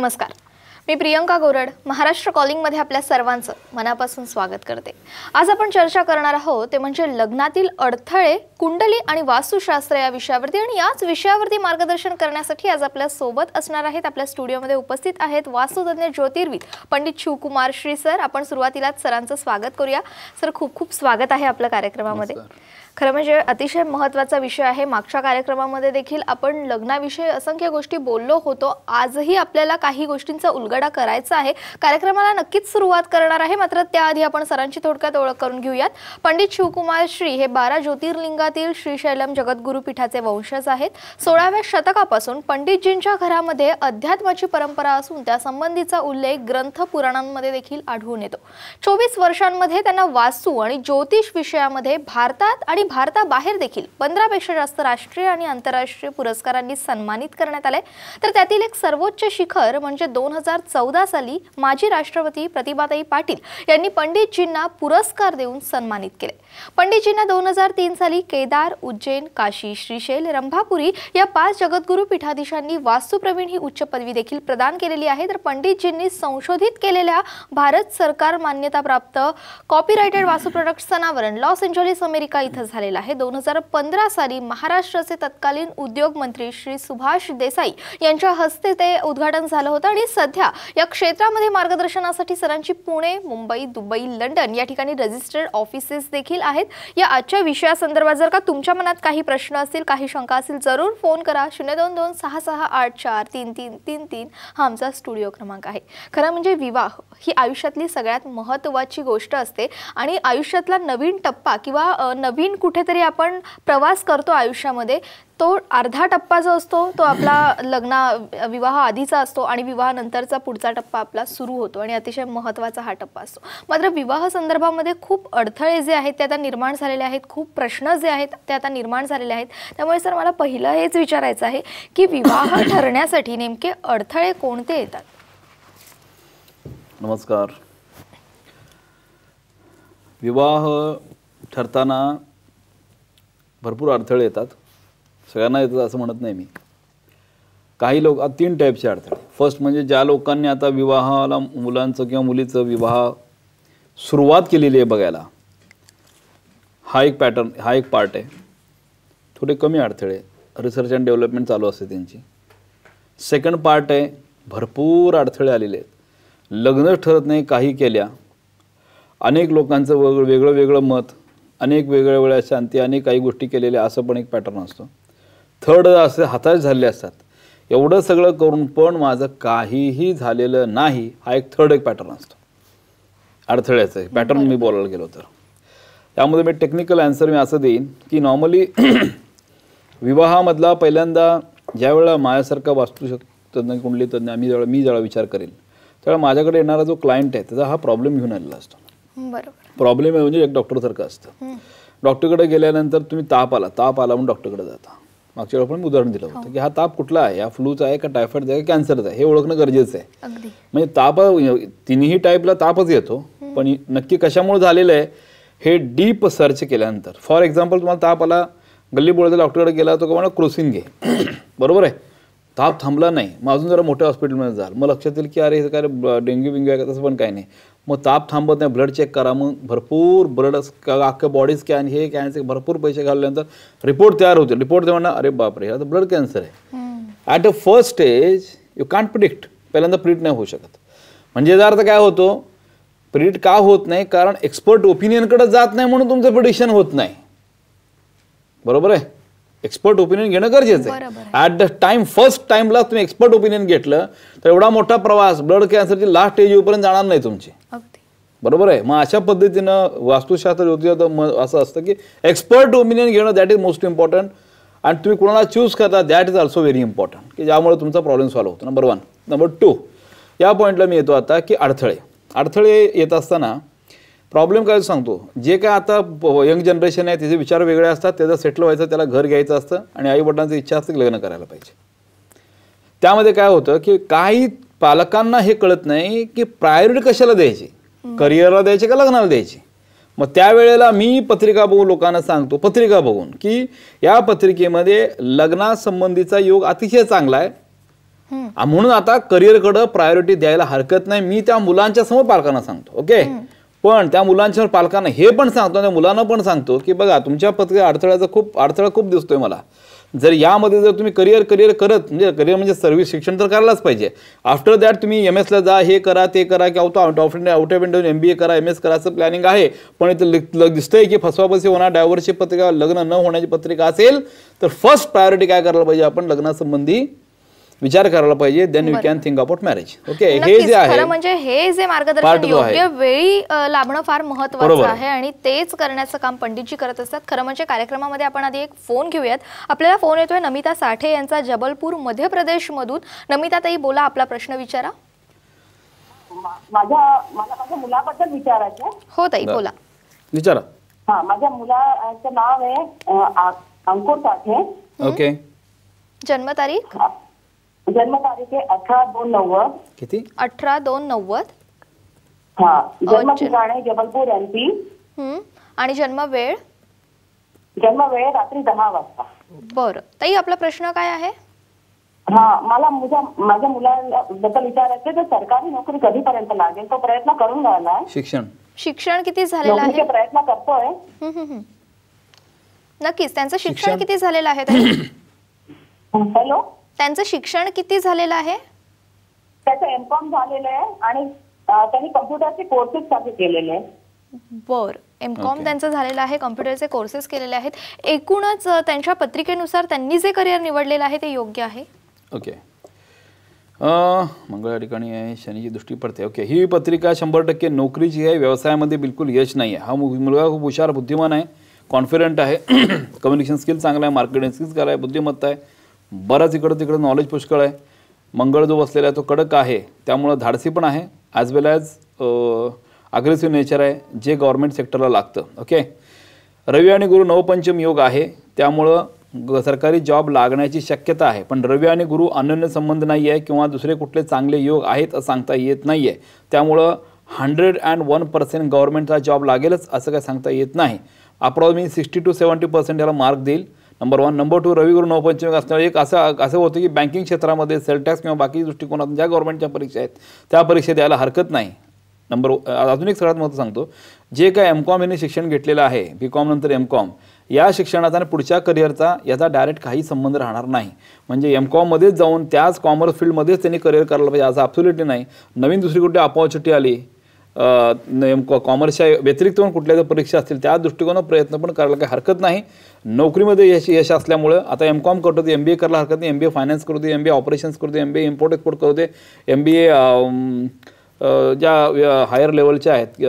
नमस्कार, मी प्रियंका गोरड महाराष्ट्र कॉलिंगमध्ये आपल्या सर्वांचं मनापासून स्वागत करते। आज आपण चर्चा करणार आहोत ते म्हणजे लग्नातील अडथळे, कुंडली आणि वास्तुशास्त्र या विषयावरती। आणि याच विषयावरती मार्गदर्शन करण्यासाठी आज आपल्या सोबत असणार आहेत, आपल्या स्टुडिओमध्ये उपस्थित आहेत वास्तुतज्ञ ज्योतिर्विद पंडित शिवकुमार श्री सर। आपण सुरुवातीलाच सरांचं स्वागत करूया। सर, खूप खूप स्वागत आहे आपल्या कार्यक्रमामध्ये। खरं म्हणजे अतिशय महत्त्वाचा विषय आहे। मागच्या कार्यक्रमामध्ये देखील आपण लग्नाविषयी असंख्य गोष्टी बोललो होतो। आजही आपल्याला काही गोष्टींचा उलगडा करायचा आहे। कार्यक्रमाला नक्कीच सुरुवात करणार आहे, मात्र त्याआधी आपण सरांची थोडक्यात ओळख करून घेऊयात। पंडित शिवकुमार श्री हे 12 ज्योतिर्लिंगातील श्रीशैलम जगद्गुरू पीठाचे वंशज आहेत। 16व्या शतकापासून पंडितजींच्या घरामध्ये अध्यात्माची परंपरा असून त्या संबंधीचा उल्लेख ग्रंथ पुराणांमध्ये देखील आढळून येतो। 24 वर्षांमध्ये त्यांना वास्तू आणि ज्योतिष विषयामध्ये भारतात आणि भारताबाहेर देखील 15 पेक्षा जास्त राष्ट्रीय आणि आंतरराष्ट्रीय पुरस्कारांनी सन्मानित करण्यात आले। तर त्यातील एक सर्वोच्च शिखर म्हणजे 2014 साली माजी राष्ट्रपती प्रतिभाताई पाटील यांनी पंडितजींना पुरस्कार देऊन सन्मानित केले। पंडितजींना 2003 साली केदार, उज्जैन, काशी, श्रीशैल, रंभापुरी या 5 जगद्गुरू पीठाधीशांनी वास्तुप्रवीण ही उच्च पदवी देखील प्रदान केलेली आहे। तर पंडितजींनी संशोधित केलेल्या भारत सरकार मान्यताप्राप्त कॉपीराइटेड वास्तु प्रोडक्ट्स अनावरण लॉस एंजेलिस अमेरिका इथं झालेला आहे। 2015 साली महाराष्ट्राचे तत्कालीन उद्योग मंत्री श्री सुभाष देसाई यांच्या हस्ते ते उद्घाटन झालं होतं। आणि सध्या या क्षेत्रामध्ये मार्गदर्शनासाठी सरांची पुणे, मुंबई, दुबई, लंडन या ठिकाणी रजिस्टर्ड ऑफिसेस देखील आहेत। या आजच्या विषयासंदर्भात जर का तुमच्या मनात काही प्रश्न असतील, काही शंका असतील, जरूर फोन करा। 02266843333 हा आमचा स्टुडिओ क्रमांक आहे। खरं म्हणजे विवाह ही आयुष्यातली सगळ्यात महत्त्वाची गोष्ट असते आणि आयुष्यातला नवीन टप्पा किंवा नवीन कुठेतरी आपण प्रवास करतो आयुष्यामध्ये, तो अर्धा टप्पा जो असतो तो आपला विवाह आधीचा असतो आणि विवाहानंतरचा पुढचा टप्पा आपला सुरू होतो आणि अतिशय महत्त्वाचा हा टप्पा असतो। मात्र विवाह संदर्भामध्ये खूप अडथळे जे आहेत ते आता निर्माण झालेले आहेत, खूप प्रश्न जे आहेत ते आता निर्माण झालेले आहेत। त्यामुळे सर, मला पहिलं हेच विचारायचं आहे की विवाह ठरण्यासाठी नेमके अडथळे कोणते येतात? नमस्कार। विवाह ठरताना भरपूर अडथळे येतात, सगळ्यांना येतात असं म्हणत नाही मी। काही लोक 3 टाईपचे अडथळे। फर्स्ट म्हणजे ज्या लोकांनी आता विवाहाला मुलांचं किंवा मुलीचं विवाह सुरुवात केलेली आहे बघायला, हा एक पॅटर्न, हा एक पार्ट आहे। थोडे कमी अडथळे, रिसर्च अँड डेव्हलपमेंट चालू असते त्यांची। सेकंड पार्ट आहे, भरपूर अडथळे आलेले आहेत, लग्नच ठरत नाही, काही केल्या, अनेक लोकांचं वेगळं वेगळं मत, अनेक वेगळ्या वेळा शांती, अनेक काही गोष्टी केलेल्या, असं पण एक पॅटर्न असतो। थर्ड असे हताश झालेले असतात, एवढं सगळं करून पण माझं काहीही झालेलं नाही, हा एक थर्ड एक पॅटर्न असतो अडथळ्याचं पॅटर्न मी बोलायला गेलो तर। त्यामध्ये मी टेक्निकल आन्सर मी असं देईन की नॉर्मली विवाहामधला पहिल्यांदा ज्यावेळेला माझ्यासारखा वास्तुतज्ञ, कुंडली तज्ञ मी ज्यावेळेला विचार करेल त्यावेळेला माझ्याकडे येणारा जो क्लायंट आहे त्याचा हा प्रॉब्लेम घेऊन आलेला असतो। प्रॉब्लेम आहे म्हणजे एक डॉक्टरसारखं असतं। डॉक्टरकडे गेल्यानंतर तुम्ही ताप आला म्हणून डॉक्टरकडे जाता। मागच्या वेळेला पण उदाहरण दिलं होतं की हा ताप कुठला आहे, या फ्लूचा आहे का टायफॉइडचा आहे का कॅन्सरचा आहे, हे ओळखणं गरजेचं आहे। म्हणजे ताप तिन्ही टाईपला तापच येतो, पण नक्की कशामुळे झालेलं आहे हे डीप सर्च केल्यानंतर। फॉर एक्झाम्पल, तुम्हाला ताप आला, गल्ली बोळाच्या डॉक्टरकडे गेला तो का म्हणा क्रोसिन घे, बरोबर आहे, ताप थांबला नाही, मग अजून जरा मोठ्या हॉस्पिटलमध्ये जाल, मग लक्षात येईल की अरे हे काय डेंग्यू बिंग्यू आहे का, तसं पण काही नाही। मग ताप थांबत नाही, ब्लड चेक करा, मग भरपूर ब्लड अख्खं बॉडी स्कॅन, हे कॅन्सर, भरपूर पैसे घालल्यानंतर रिपोर्ट तयार होते। रिपोर्ट ते म्हणणार अरे बापरे आता ब्लड कॅन्सर आहे। At a first stage you can't predict, पहिल्यांदा प्रिडिक्ट नाही होऊ शकत। म्हणजे याचा अर्थ काय होतो, प्रिडिक्ट का होत नाही, कारण एक्सपर्ट ओपिनियनकडे जात नाही म्हणून तुमचं प्रिडिक्शन होत नाही, बरोबर आहे। एक्सपर्ट ओपिनियन घेणं गरजेचं आहे। ॲट द टाइम, फर्स्ट टाइमला तुम्ही एक्सपर्ट ओपिनियन घेतलं तर एवढा मोठा प्रवास ब्लड कॅन्सरची लास्ट स्टेज येऊपर्यंत जाणार नाही तुमची, बरोबर आहे। मग अशा पद्धतीनं वास्तुशास्त्र ज्योतिषात असं असतं की एक्सपर्ट ओपिनियन घेणं दॅट इज मोस्ट इम्पॉर्टंट, आणि तुम्ही कोणाला चूज करता that is also very important, की ज्यामुळे तुमचा प्रॉब्लेम सॉल्व्ह होतो। नंबर 1। नंबर 2, या पॉईंटला मी येतो आता की अडथळे येत असताना प्रॉब्लेम काय सांगतो, जे काय आता यंग जनरेशन आहे त्याचे विचार वेगळे असतात, त्याचं सेटल व्हायचं, त्याला घर घ्यायचं असतं आणि आईवडिलांची इच्छा असते की लग्न करायला पाहिजे। त्यामध्ये काय होतं की काही पालकांना हे कळत नाही की प्रायोरिटी कशाला द्यायची, करिअरला द्यायची का लग्नाला द्यायची। मग त्यावेळेला मी पत्रिका बघून लोकांना सांगतो, पत्रिका बघून की या पत्रिकेमध्ये लग्नासंबंधीचा योग अतिशय चांगला आहे, म्हणून आता करिअरकडे प्रायोरिटी द्यायला हरकत नाही, मी त्या मुलांच्या समोर पालकांना सांगतो. ओके, पण त्या मुलांच्या पालकांना हे पण सांगतो, त्या मुलांना पण सांगतो की बघा तुमच्या पत्रिका अडथळा खूप दिसतोय मला. जर यामध्ये जर तुम्ही करिअर करत म्हणजे करिअर म्हणजे सर्व्हिस शिक्षण तर करायलाच पाहिजे. आफ्टर दॅट तुम्ही MS ला जा, हे करा ते करा, की आउट ऑफ इंडिया MBA करा, MS करा असं प्लॅनिंग आहे. पण इथं दिसतंय की फसवाफसवी होणार, डायव्हर्सची पत्रिका, लग्न न होण्याची पत्रिका असेल तर फर्स्ट प्रायोरिटी काय करायला पाहिजे, आपण लग्नासंबंधी विचार करायला पाहिजे. Then we can think about marriage. Okay, हे जे आहे म्हणजे हे जे मार्गदर्शन योग्य वेळी लाभणं फार महत्त्वाचं आहे आणि तेच करण्याचं काम पंडितजी करत असतात. खरं म्हणजे कार्यक्रमामध्ये आपण आधी एक फोन घेऊयात. आपल्याला फोन येतोय नमिता साठे यांचा जबलपूर मध्य प्रदेश मधून. नमिता ताई बोला, आपला प्रश्न विचारा. मला माझ्या मुलाबद्दल विचारायचं. हो ताई बोला, विचारा. हा, माझ्या मुलाचं नाव आहे अंकुर साठे. ओके, जन्मतारीख जन्मतारीख आहे 18/2/90. किती? 18/2/90. हा, जन्म ठिकाण आहे जबलपूर MP. आणि जन्म वेळ रात्री 10 वाजता. बरं ताई, आपला प्रश्न काय आहे? हा, मला माझ्या मुलाबद्दल विचारायचं तर सरकारी नोकरी कधीपर्यंत लागेल? तो प्रयत्न करून राहिला. शिक्षण किती झालेलं आहे? प्रयत्न करतोय. नक्कीच. त्यांचं शिक्षण किती झालेलं आहे ताई? हॅलो, त्यांचं शिक्षण किती झालेलं आहे? त्याचं M.Com झालेलं आहे आणि त्यांनी कम्प्युटरचे कोर्सेस साठी केलेले आहे. बर, M.Com त्यांचं झालेलं आहे, कम्प्युटरचे कोर्सेस केलेले आहेत. एकूणच त्यांच्या पत्रिकेनुसार त्यांनी जे करिअर निवडलेलं आहे ते योग्य आहे. ओके, मंगळ या ठिकाणी आहे, शनीची दृष्टी पडते. ओके, ही पत्रिका 100% नोकरीची आहे, व्यवसायामध्ये बिलकुल यश नाही आहे. हा मुलगा खूप हुशार, बुद्धिमान आहे, कॉन्फिडंट आहे, कम्युनिकेशन स्किल चांगला आहे, मार्केटिंग स्किल्स आहे, बुद्धिमत्ता आहे, बराच इकडं तिकडं नॉलेज पुष्कळ आहे. मंगळ जो बसलेला आहे तो कडक आहे, त्यामुळं धाडसी पण आहे, ॲज वेल ॲज अग्रेसिव्ह नेचर आहे, जे गव्हर्नमेंट सेक्टरला लागतं. ओके, रवी आणि गुरु नवपंचम योग आहे, त्यामुळं सरकारी जॉब लागण्याची शक्यता आहे. पण रवी आणि गुरु अनन्य संबंध नाही आहे किंवा दुसरे कुठले चांगले योग आहेत असं सांगता येत नाही आहे. त्यामुळं 101% गव्हर्नमेंटचा जॉब लागेलच असं काय सांगता येत नाही. अप्रॉक्सिमेटली 60 to 70% याला मार्क देईल. नंबर 1. नंबर 2, रवी गुरु नवपंचमी असणारे एक असं होतं की बँकिंग क्षेत्रामध्ये सेल टॅक्स किंवा बाकी दृष्टिकोनातून ज्या गव्हर्नमेंटच्या परीक्षा आहेत त्या परीक्षा द्यायला हरकत नाही. अजून एक सगळ्यात महत्त्वाचं सांगतो, जे काय M.Com यांनी शिक्षण घेतलेलं आहे, B.Com नंतर M.Com, या शिक्षणाचा आणि पुढच्या करिअरचा याचा डायरेक्ट काही संबंध राहणार नाही. म्हणजे M.Com मध्येच जाऊन त्याच कॉमर्स फील्डमध्येच त्यांनी करिअर करायला पाहिजे असं ॲब्सोल्युटली नाही. नवीन दुसरी कुठली अपॉर्च्युनिटी आली, कॉमर्सच्या व्यतिरिक्त पण कुठल्या जर परीक्षा असतील त्या दृष्टिकोनात प्रयत्न पण करायला काही हरकत नाही. नोकरीमध्ये यश असल्यामुळं आता M.Com करतो ते MBA करायला हरकत नाही. MBA फायनान्स करू दे, MBA ऑपरेशन्स करू दे, MBA इम्पोर्ट एक्सपोर्ट करू दे, MBA ज्या हायर लेवलच्या आहेत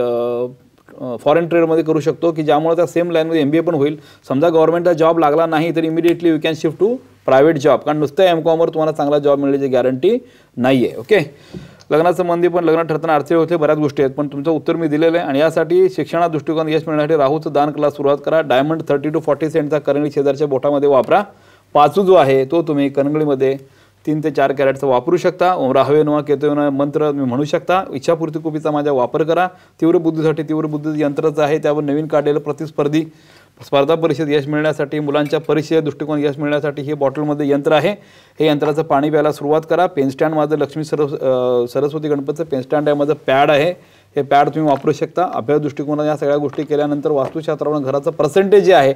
फॉरेन ट्रेडमध्ये करू शकतो की ज्यामुळे त्या सेम लाईनमध्ये MBA पण होईल. समजा गव्हर्नमेंटचा जॉब लागला नाही तर immediately you can shift to private job, कारण नुसतं M.Com तुम्हाला चांगला जॉब मिळण्याची गॅरंटी नाही आहे. ओके, लग्नासंबंधी पण लग्न ठरताना अडचणी होते, बऱ्याच गोष्टी आहेत, पण तुमचं उत्तर मी दिलेलं आहे. आणि यासाठी शिक्षणा दृष्टिकोन यश मिळण्यासाठी राहूचं दान क्लास सुरुवात करा. डायमंड 30 to 40 सेंटचा करंगळी शेजारच्या बोटामध्ये वापरा. पाचू जो आहे तो तुम्ही करंगळीमध्ये 3 ते 4 कॅरेटचा वापरू शकता. राहवेनुवा केतवेनुवा मंत्र तुम्ही म्हणू शकता. इच्छापूर्ती कुपीचा माझा वापर करा. तीव्र बुद्धीसाठी तीव्र बुद्धी यंत्राचं आहे, त्यावर नवीन काढलेलं प्रतिस्पर्धी स्पर्धा परीक्षेत यश मिळण्यासाठी, मुलांच्या परीक्षेत दृष्टिकोन यश मिळण्यासाठी हे बॉटलमध्ये यंत्र आहे. हे यंत्राचं पाणी प्यायला सुरुवात करा. पेनस्टँड माझं लक्ष्मी सरस्वती गणपतीचं पेनस्टँड आहे, माझं पॅड आहे, हे पॅड तुम्ही वापरू शकता. अभ्यास दृष्टिकोनात या सगळ्या गोष्टी केल्यानंतर वास्तुशास्त्रावर घराचं पर्सेंटेज जे आहे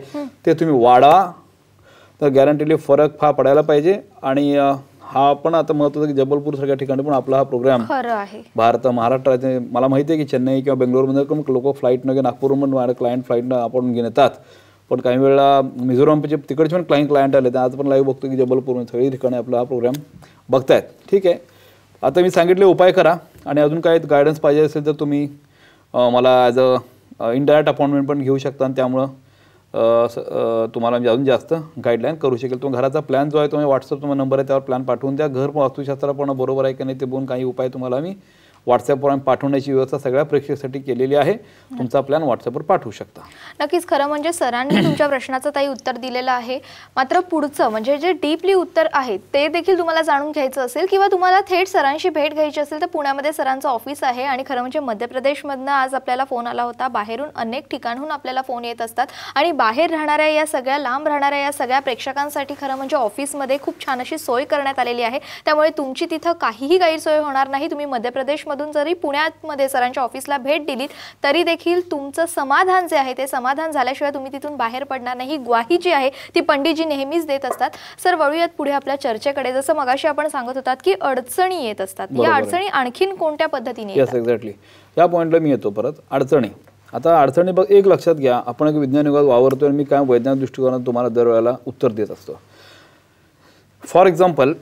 ते तुम्ही वाढवा, तर गॅरंटीली फरक पडायला पाहिजे. आणि हा पण आता महत्त्वाचं की जबलपूर सगळ्या ठिकाणी पण आपला हा प्रोग्राम महाराष्ट्राचे, मला माहिती आहे की चेन्नई किंवा बेंगलोरमध्ये पण लोक फ्लाईटनं नागपूरहून माझ्या क्लायंट फ्लाईटनं आपण घेऊन येतात, पण काही वेळेला मिझोरामचे तिकडचे पण क्लायंट आले. आज पण लाईव्ह बघतो की जबलपूरमध्ये सगळी ठिकाणी आपला हा प्रोग्राम बघतायत. ठीक आहे, आता मी सांगितले उपाय करा. आणि अजून काही गायडन्स पाहिजे असेल तर तुम्ही मला ॲज अ इनडायरेक्ट अपॉइंटमेंट पण घेऊ शकता, आणि त्यामुळं तुम्हाला मी अजून जास्त गाईडलाईन करू शकेल. तो घराचा प्लॅन जो आहे तो व्हॉट्सअप तुम्हाला नंबर आहे त्यावर प्लॅन पाठवून द्या. घर वास्तुशास्त्र पण बरोबर आहे की नाही ते बघून काही उपाय तुम्हाला मी व्हॉट्सअपवर पाठवण्याची व्यवस्था सगळ्या प्रेक्षकांसाठी केलेली आहे. तुमचा प्लॅन व्हॉट्सअपवर पाठवू शकता. नक्कीच, खरं म्हणजे सरांनी तुमच्या प्रश्नाचं ताई उत्तर दिलेलं आहे. मात्र पुढचं म्हणजे जे डीपली उत्तर आहे ते देखील तुम्हाला जाणून घ्यायचं असेल किंवा तुम्हाला थेट सरांशी भेट घ्यायची असेल तर पुण्यामध्ये सरांचं ऑफिस आहे. आणि खरं म्हणजे मध्य प्रदेशमधनं आज आपल्याला फोन आला होता. बाहेरून अनेक ठिकाणहून आपल्याला फोन येत असतात आणि बाहेर राहणाऱ्या या सगळ्या लांब राहणाऱ्या या सगळ्या प्रेक्षकांसाठी खरं म्हणजे ऑफिसमध्ये खूप छान अशी सोय करण्यात आलेली आहे. त्यामुळे तुमची तिथं काहीही गैरसोय होणार नाही. तुम्ही मध्य प्रदेशमधून जरी पुण्यामध्ये सरांच्या ऑफिसला भेट दिलीत तरी देखील तुमचं समाधान जे आहे ते समाधान झाल्याशिवाय तुम्ही तिथून बाहेर पडणार नाही. ही ग्वाही जी आहे ती पंडितजी नेहमीच देत असतात. सर, वळूयात पुढे आपल्या चर्चेकडे. जसं मगाशी आपण सांगत होतात की अडचणी येत असतात, या अडचणी आणखीन कोणत्या पद्धतीने येतात? एक्झॅक्टली या पॉइंटला मी येतो परत. अडचणी, आता अडचणी बघ, एक लक्षात घ्या, आपण एक विज्ञान युगात वावरतोय आणि मी काय वैज्ञानिक दृष्टिकोनात तुम्हाला दरवेळेला उत्तर देत असतो. फॉर एक्झाम्पल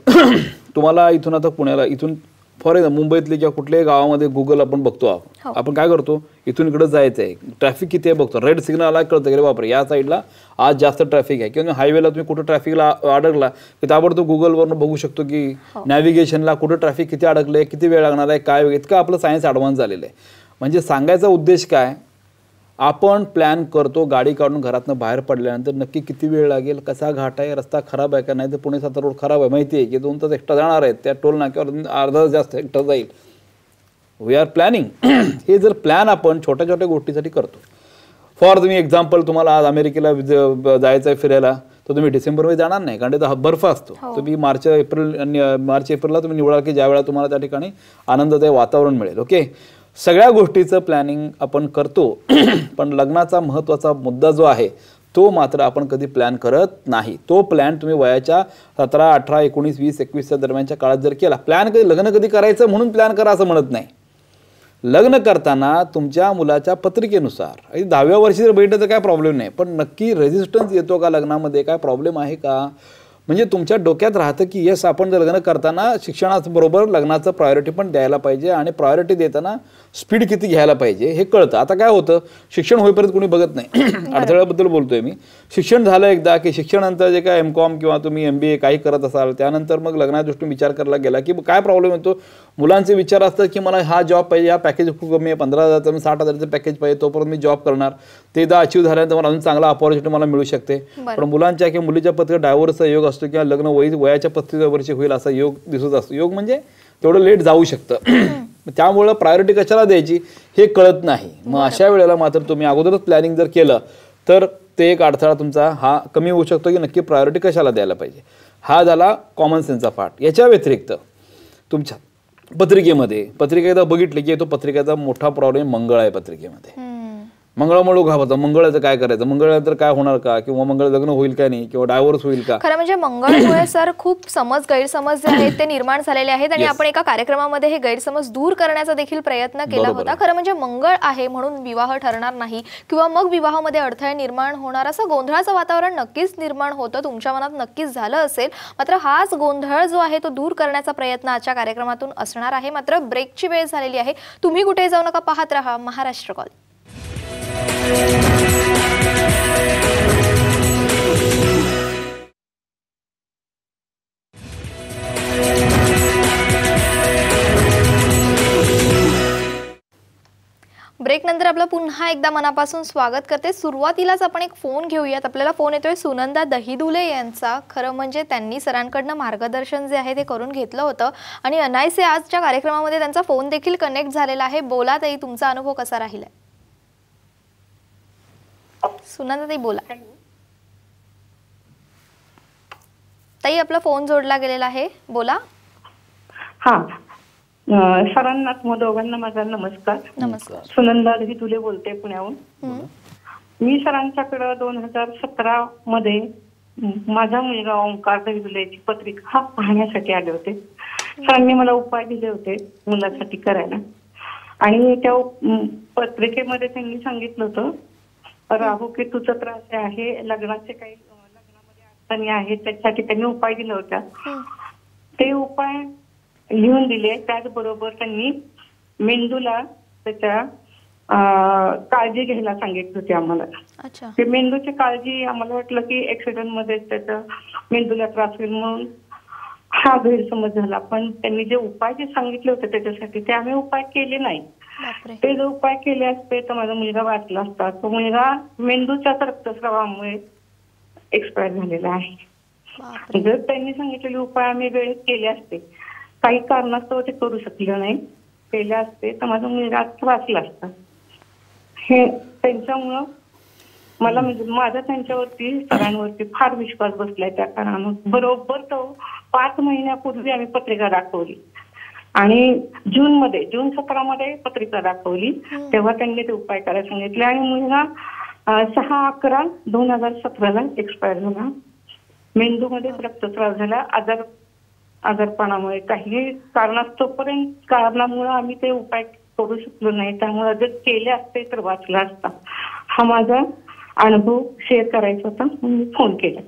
तुम्हाला इथून आता पुण्याला, इथून फॉर एक्झाम्पल मुंबईतले किंवा कुठल्याही गावामध्ये गुगल आपण बघतो, आपण काय करतो, इथून इकडे जायचं आहे, ट्रॅफिक किती आहे बघतो, रेड सिग्नल आला कळतं की बापरे या साईडला आज जास्त ट्रॅफिक आहे. किंवा हायवेला तुम्ही कुठं ट्रॅफिकला अडकला की ताबडतोब गुगलवरून बघू शकतो की नॅव्हिगेशनला कुठं ट्रॅफिक किती अडकलं आहे, किती वेळ लागणार आहे, काय इतकं आपलं सायन्स ॲडव्हान्स झालेलं आहे. म्हणजे सांगायचा उद्देश काय, आपण प्लॅन करतो, गाडी काढून घरातनं बाहेर पडल्यानंतर नक्की किती वेळ लागेल, कसा घाट आहे, रस्ता खराब आहे का नाही, तर पुणे सातारा रोड खराब आहे माहिती आहे की 2 तास एक्स्ट्रा जाणार आहेत, त्या टोल नाक्यावर अर्धा तास जास्त एक्स्ट्रा जाईल. We are planning. हे जर प्लॅन आपण छोट्या छोट्या गोष्टीसाठी करतो. फॉर तुम्ही एक्झाम्पल, तुम्हाला आज अमेरिकेला जायचं आहे फिरायला, तर तुम्ही डिसेंबरमध्ये जाणार नाही कारण तिथं बर्फ असतो. तुम्ही मार्च एप्रिलला तुम्ही निवडाल की ज्या वेळेला तुम्हाला त्या ठिकाणी आनंददायी वातावरण मिळेल. ओके, सगळ्या गोष्टीचं प्लॅनिंग आपण करतो, पण लग्नाचा महत्त्वाचा मुद्दा जो आहे तो मात्र आपण कधी प्लॅन करत नाही. तो प्लॅन तुम्ही वयाच्या 17, 18, 19, 20, 21च्या दरम्यानच्या काळात जर केला, प्लॅन कधी लग्न कधी करायचं म्हणून प्लॅन करा असं म्हणत नाही. लग्न करताना तुमच्या मुलाच्या पत्रिकेनुसार 10व्या वर्षी जर बैठलं तर काय प्रॉब्लेम नाही, पण नक्की रेझिस्टन्स येतो का लग्नामध्ये, काय प्रॉब्लेम आहे का, म्हणजे तुमच्या डोक्यात राहतं की येस आपण जर लग्न करताना शिक्षणाबरोबर लग्नाचं प्रायोरिटी पण द्यायला पाहिजे आणि प्रायोरिटी देताना स्पीड किती घ्यायला पाहिजे हे कळतं. आता काय होतं, शिक्षण होईपर्यंत कोणी बघत नाही. अडथळ्याबद्दल बोलतोय मी. शिक्षण झालं एकदा की शिक्षणानंतर जे काय MCOM किंवा तुम्ही MBA काही करत असाल त्यानंतर मग लग्नाच्या दृष्टीने विचार करायला गेला की काय प्रॉब्लेम येतो. मुलांचे विचार असतात की मला हा जॉब पाहिजे, हा पॅकेज खूप कमी आहे, 15,000 60,000चं पॅकेज पाहिजे, तोपर्यंत मी जॉब करणार, ते एकदा अचीव्ह झाल्यानंतर मला अजून चांगला अपॉर्च्युनिटी मला मिळू शकते. पण मुलांच्या किंवा मुलीच्या पत्रिकेत डायव्होर्सचा योग असतो किंवा लग्न वयाच्या 35 वर्षी होईल असा योग दिसत असतो. योग म्हणजे तेवढं लेट जाऊ शकतं. त्यामुळं प्रायोरिटी कशाला द्यायची हे कळत नाही. मग अशा वेळेला मात्र तुम्ही अगोदरच प्लॅनिंग जर केलं तर ते एक अडथळा तुमचा हा कमी होऊ शकतो की नक्की प्रायोरिटी कशाला द्यायला पाहिजे. हा झाला कॉमन सेन्सचा पार्ट. याच्या व्यतिरिक्त तुमच्या पत्रिका एकदा बघितली की तो पत्रिकेचा मोठा प्रॉब्लेम मंगळ आहे. पत्रिकेमध्ये मंगळामुळे घाबरतं, मंगळाचं काय करायचं, मंगळानंतर काय होणार का, किंवा मंगळ लग्न होईल का नाही, किंवा डायव्होर्स होईल का. खरं म्हणजे मंगळमुळे सर खूप गैरसमज जे आहेत ते निर्माण झालेले आहेत आणि आपण एका कार्यक्रमामध्ये हे गैरसमज दूर करण्याचा देखील प्रयत्न केला होता. खरं म्हणजे मंगळ आहे म्हणून विवाह ठरणार नाही किंवा मग विवाहामध्ये अडथळे निर्माण होणार असं गोंधळाचं वातावरण नक्कीच निर्माण होतं, तुमच्या मनात नक्कीच झालं असेल. मात्र हाच गोंधळ जो आहे तो दूर करण्याचा प्रयत्न आजच्या कार्यक्रमातून असणार आहे. मात्र ब्रेकची वेळ झालेली आहे. तुम्ही कुठे जाऊ नका, पाहत रहा महाराष्ट्र कॉल. ब्रेक नंतर आपलं पुन्हा एकदा मनापासून स्वागत करते. सुरुवातीलाच आपण एक फोन घेऊयात. आपल्याला फोन येतोय सुनंदा दहीदुले यांचा. खरं म्हणजे त्यांनी सरांकडनं मार्गदर्शन जे आहे ते करून घेतलं होतं आणि अनायसे आजच्या कार्यक्रमामध्ये त्यांचा फोन देखील कनेक्ट झालेला आहे. बोला ताई, तुमचा अनुभव कसा राहिलाय? सुनंदा ताई बोला. ताई आपला फोन जोडला गेलेला आहे, बोला. हा, सरांना दोघांना माझा नमस्कार. नमस्कार. सुनंदा दहीदुले बोलते पुण्याहून. मी सरांच्याकडे 2017 मध्ये माझा मुलगा ओंकार दहीदुलेची पत्रिका पाहण्यासाठी आले होते. सरांनी मला उपाय दिले होते मुलासाठी करायला आणि त्या पत्रिकेमध्ये त्यांनी सांगितलं होतं राहू केतूचा त्रास आहे, लग्नामध्ये अडचणी आहेत, त्याच्यासाठी त्यांनी उपाय दिला होता. ते उपाय लिहून दिले. त्याचबरोबर त्यांनी मेंदूला त्याच्या काळजी घ्यायला सांगितली होती आम्हाला. ते मेंदूची काळजी आम्हाला वाटलं की ऍक्सिडेंट मध्ये त्याच्या मेंदूला त्रास होईल म्हणून हा गैरसमज झाला, पण त्यांनी जे उपाय जे सांगितले होते त्याच्यासाठी ते आम्ही उपाय केले नाही. ते जर उपाय केले असते तर माझा मुलगा वाचला असता. तो मुलगा मेंदूच्याच रक्तस्रावामुळे एक्सपायर झालेला आहे. जर त्यांनी सांगितलेले उपाय आम्ही वेळेत केले असते, काही कारणास्तव ते करू शकले नाही, केले असते तर माझा मुलगा वाचला असता. हे त्यांच्यामुळं मला म्हणजे माझा त्यांच्यावरती सगळ्यांवरती फार विश्वास बसलाय. त्या कारणानं बरोबर तो 5 महिन्यापूर्वी आम्ही पत्रिका दाखवली आणि जून 17 पत्रिका दाखवली, तेव्हा त्यांनी ते उपाय करायला सांगितले आणि मुलगा 6/11/2017 एक्सपायर झाला. मेंदूमध्येच रक्तस्राव झाला. आजारपणामुळे काही कारणामुळे आम्ही ते उपाय करू शकलो नाही. त्यामुळे जर केले असते तर वाचला असता. हा माझा अनुभव शेअर करायचा होता म्हणून मी फोन केला.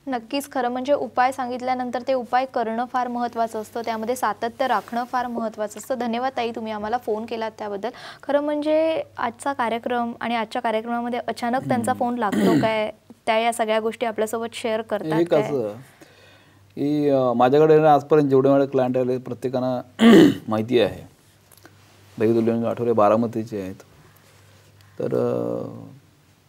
नक्कीच, खरं म्हणजे उपाय सांगितल्यानंतर ते उपाय करणं फार महत्त्वाचं असतं, त्यामध्ये सातत्य राखणं फार महत्त्वाचं असतं. धन्यवाद ताई, तुम्ही आम्हाला फोन केलात त्याबद्दल. खरं म्हणजे आजचा कार्यक्रम आणि आजच्या कार्यक्रमामध्ये अचानक त्यांचा फोन लागतो काय, त्या या सगळ्या गोष्टी आपल्यासोबत शेअर करतात काय? की माझ्याकडे आजपर्यंत जेवढे माझे क्लायंट आले प्रत्येकांना माहिती आहे. बैदुल्य आठवले बारामतीचे आहेत. तर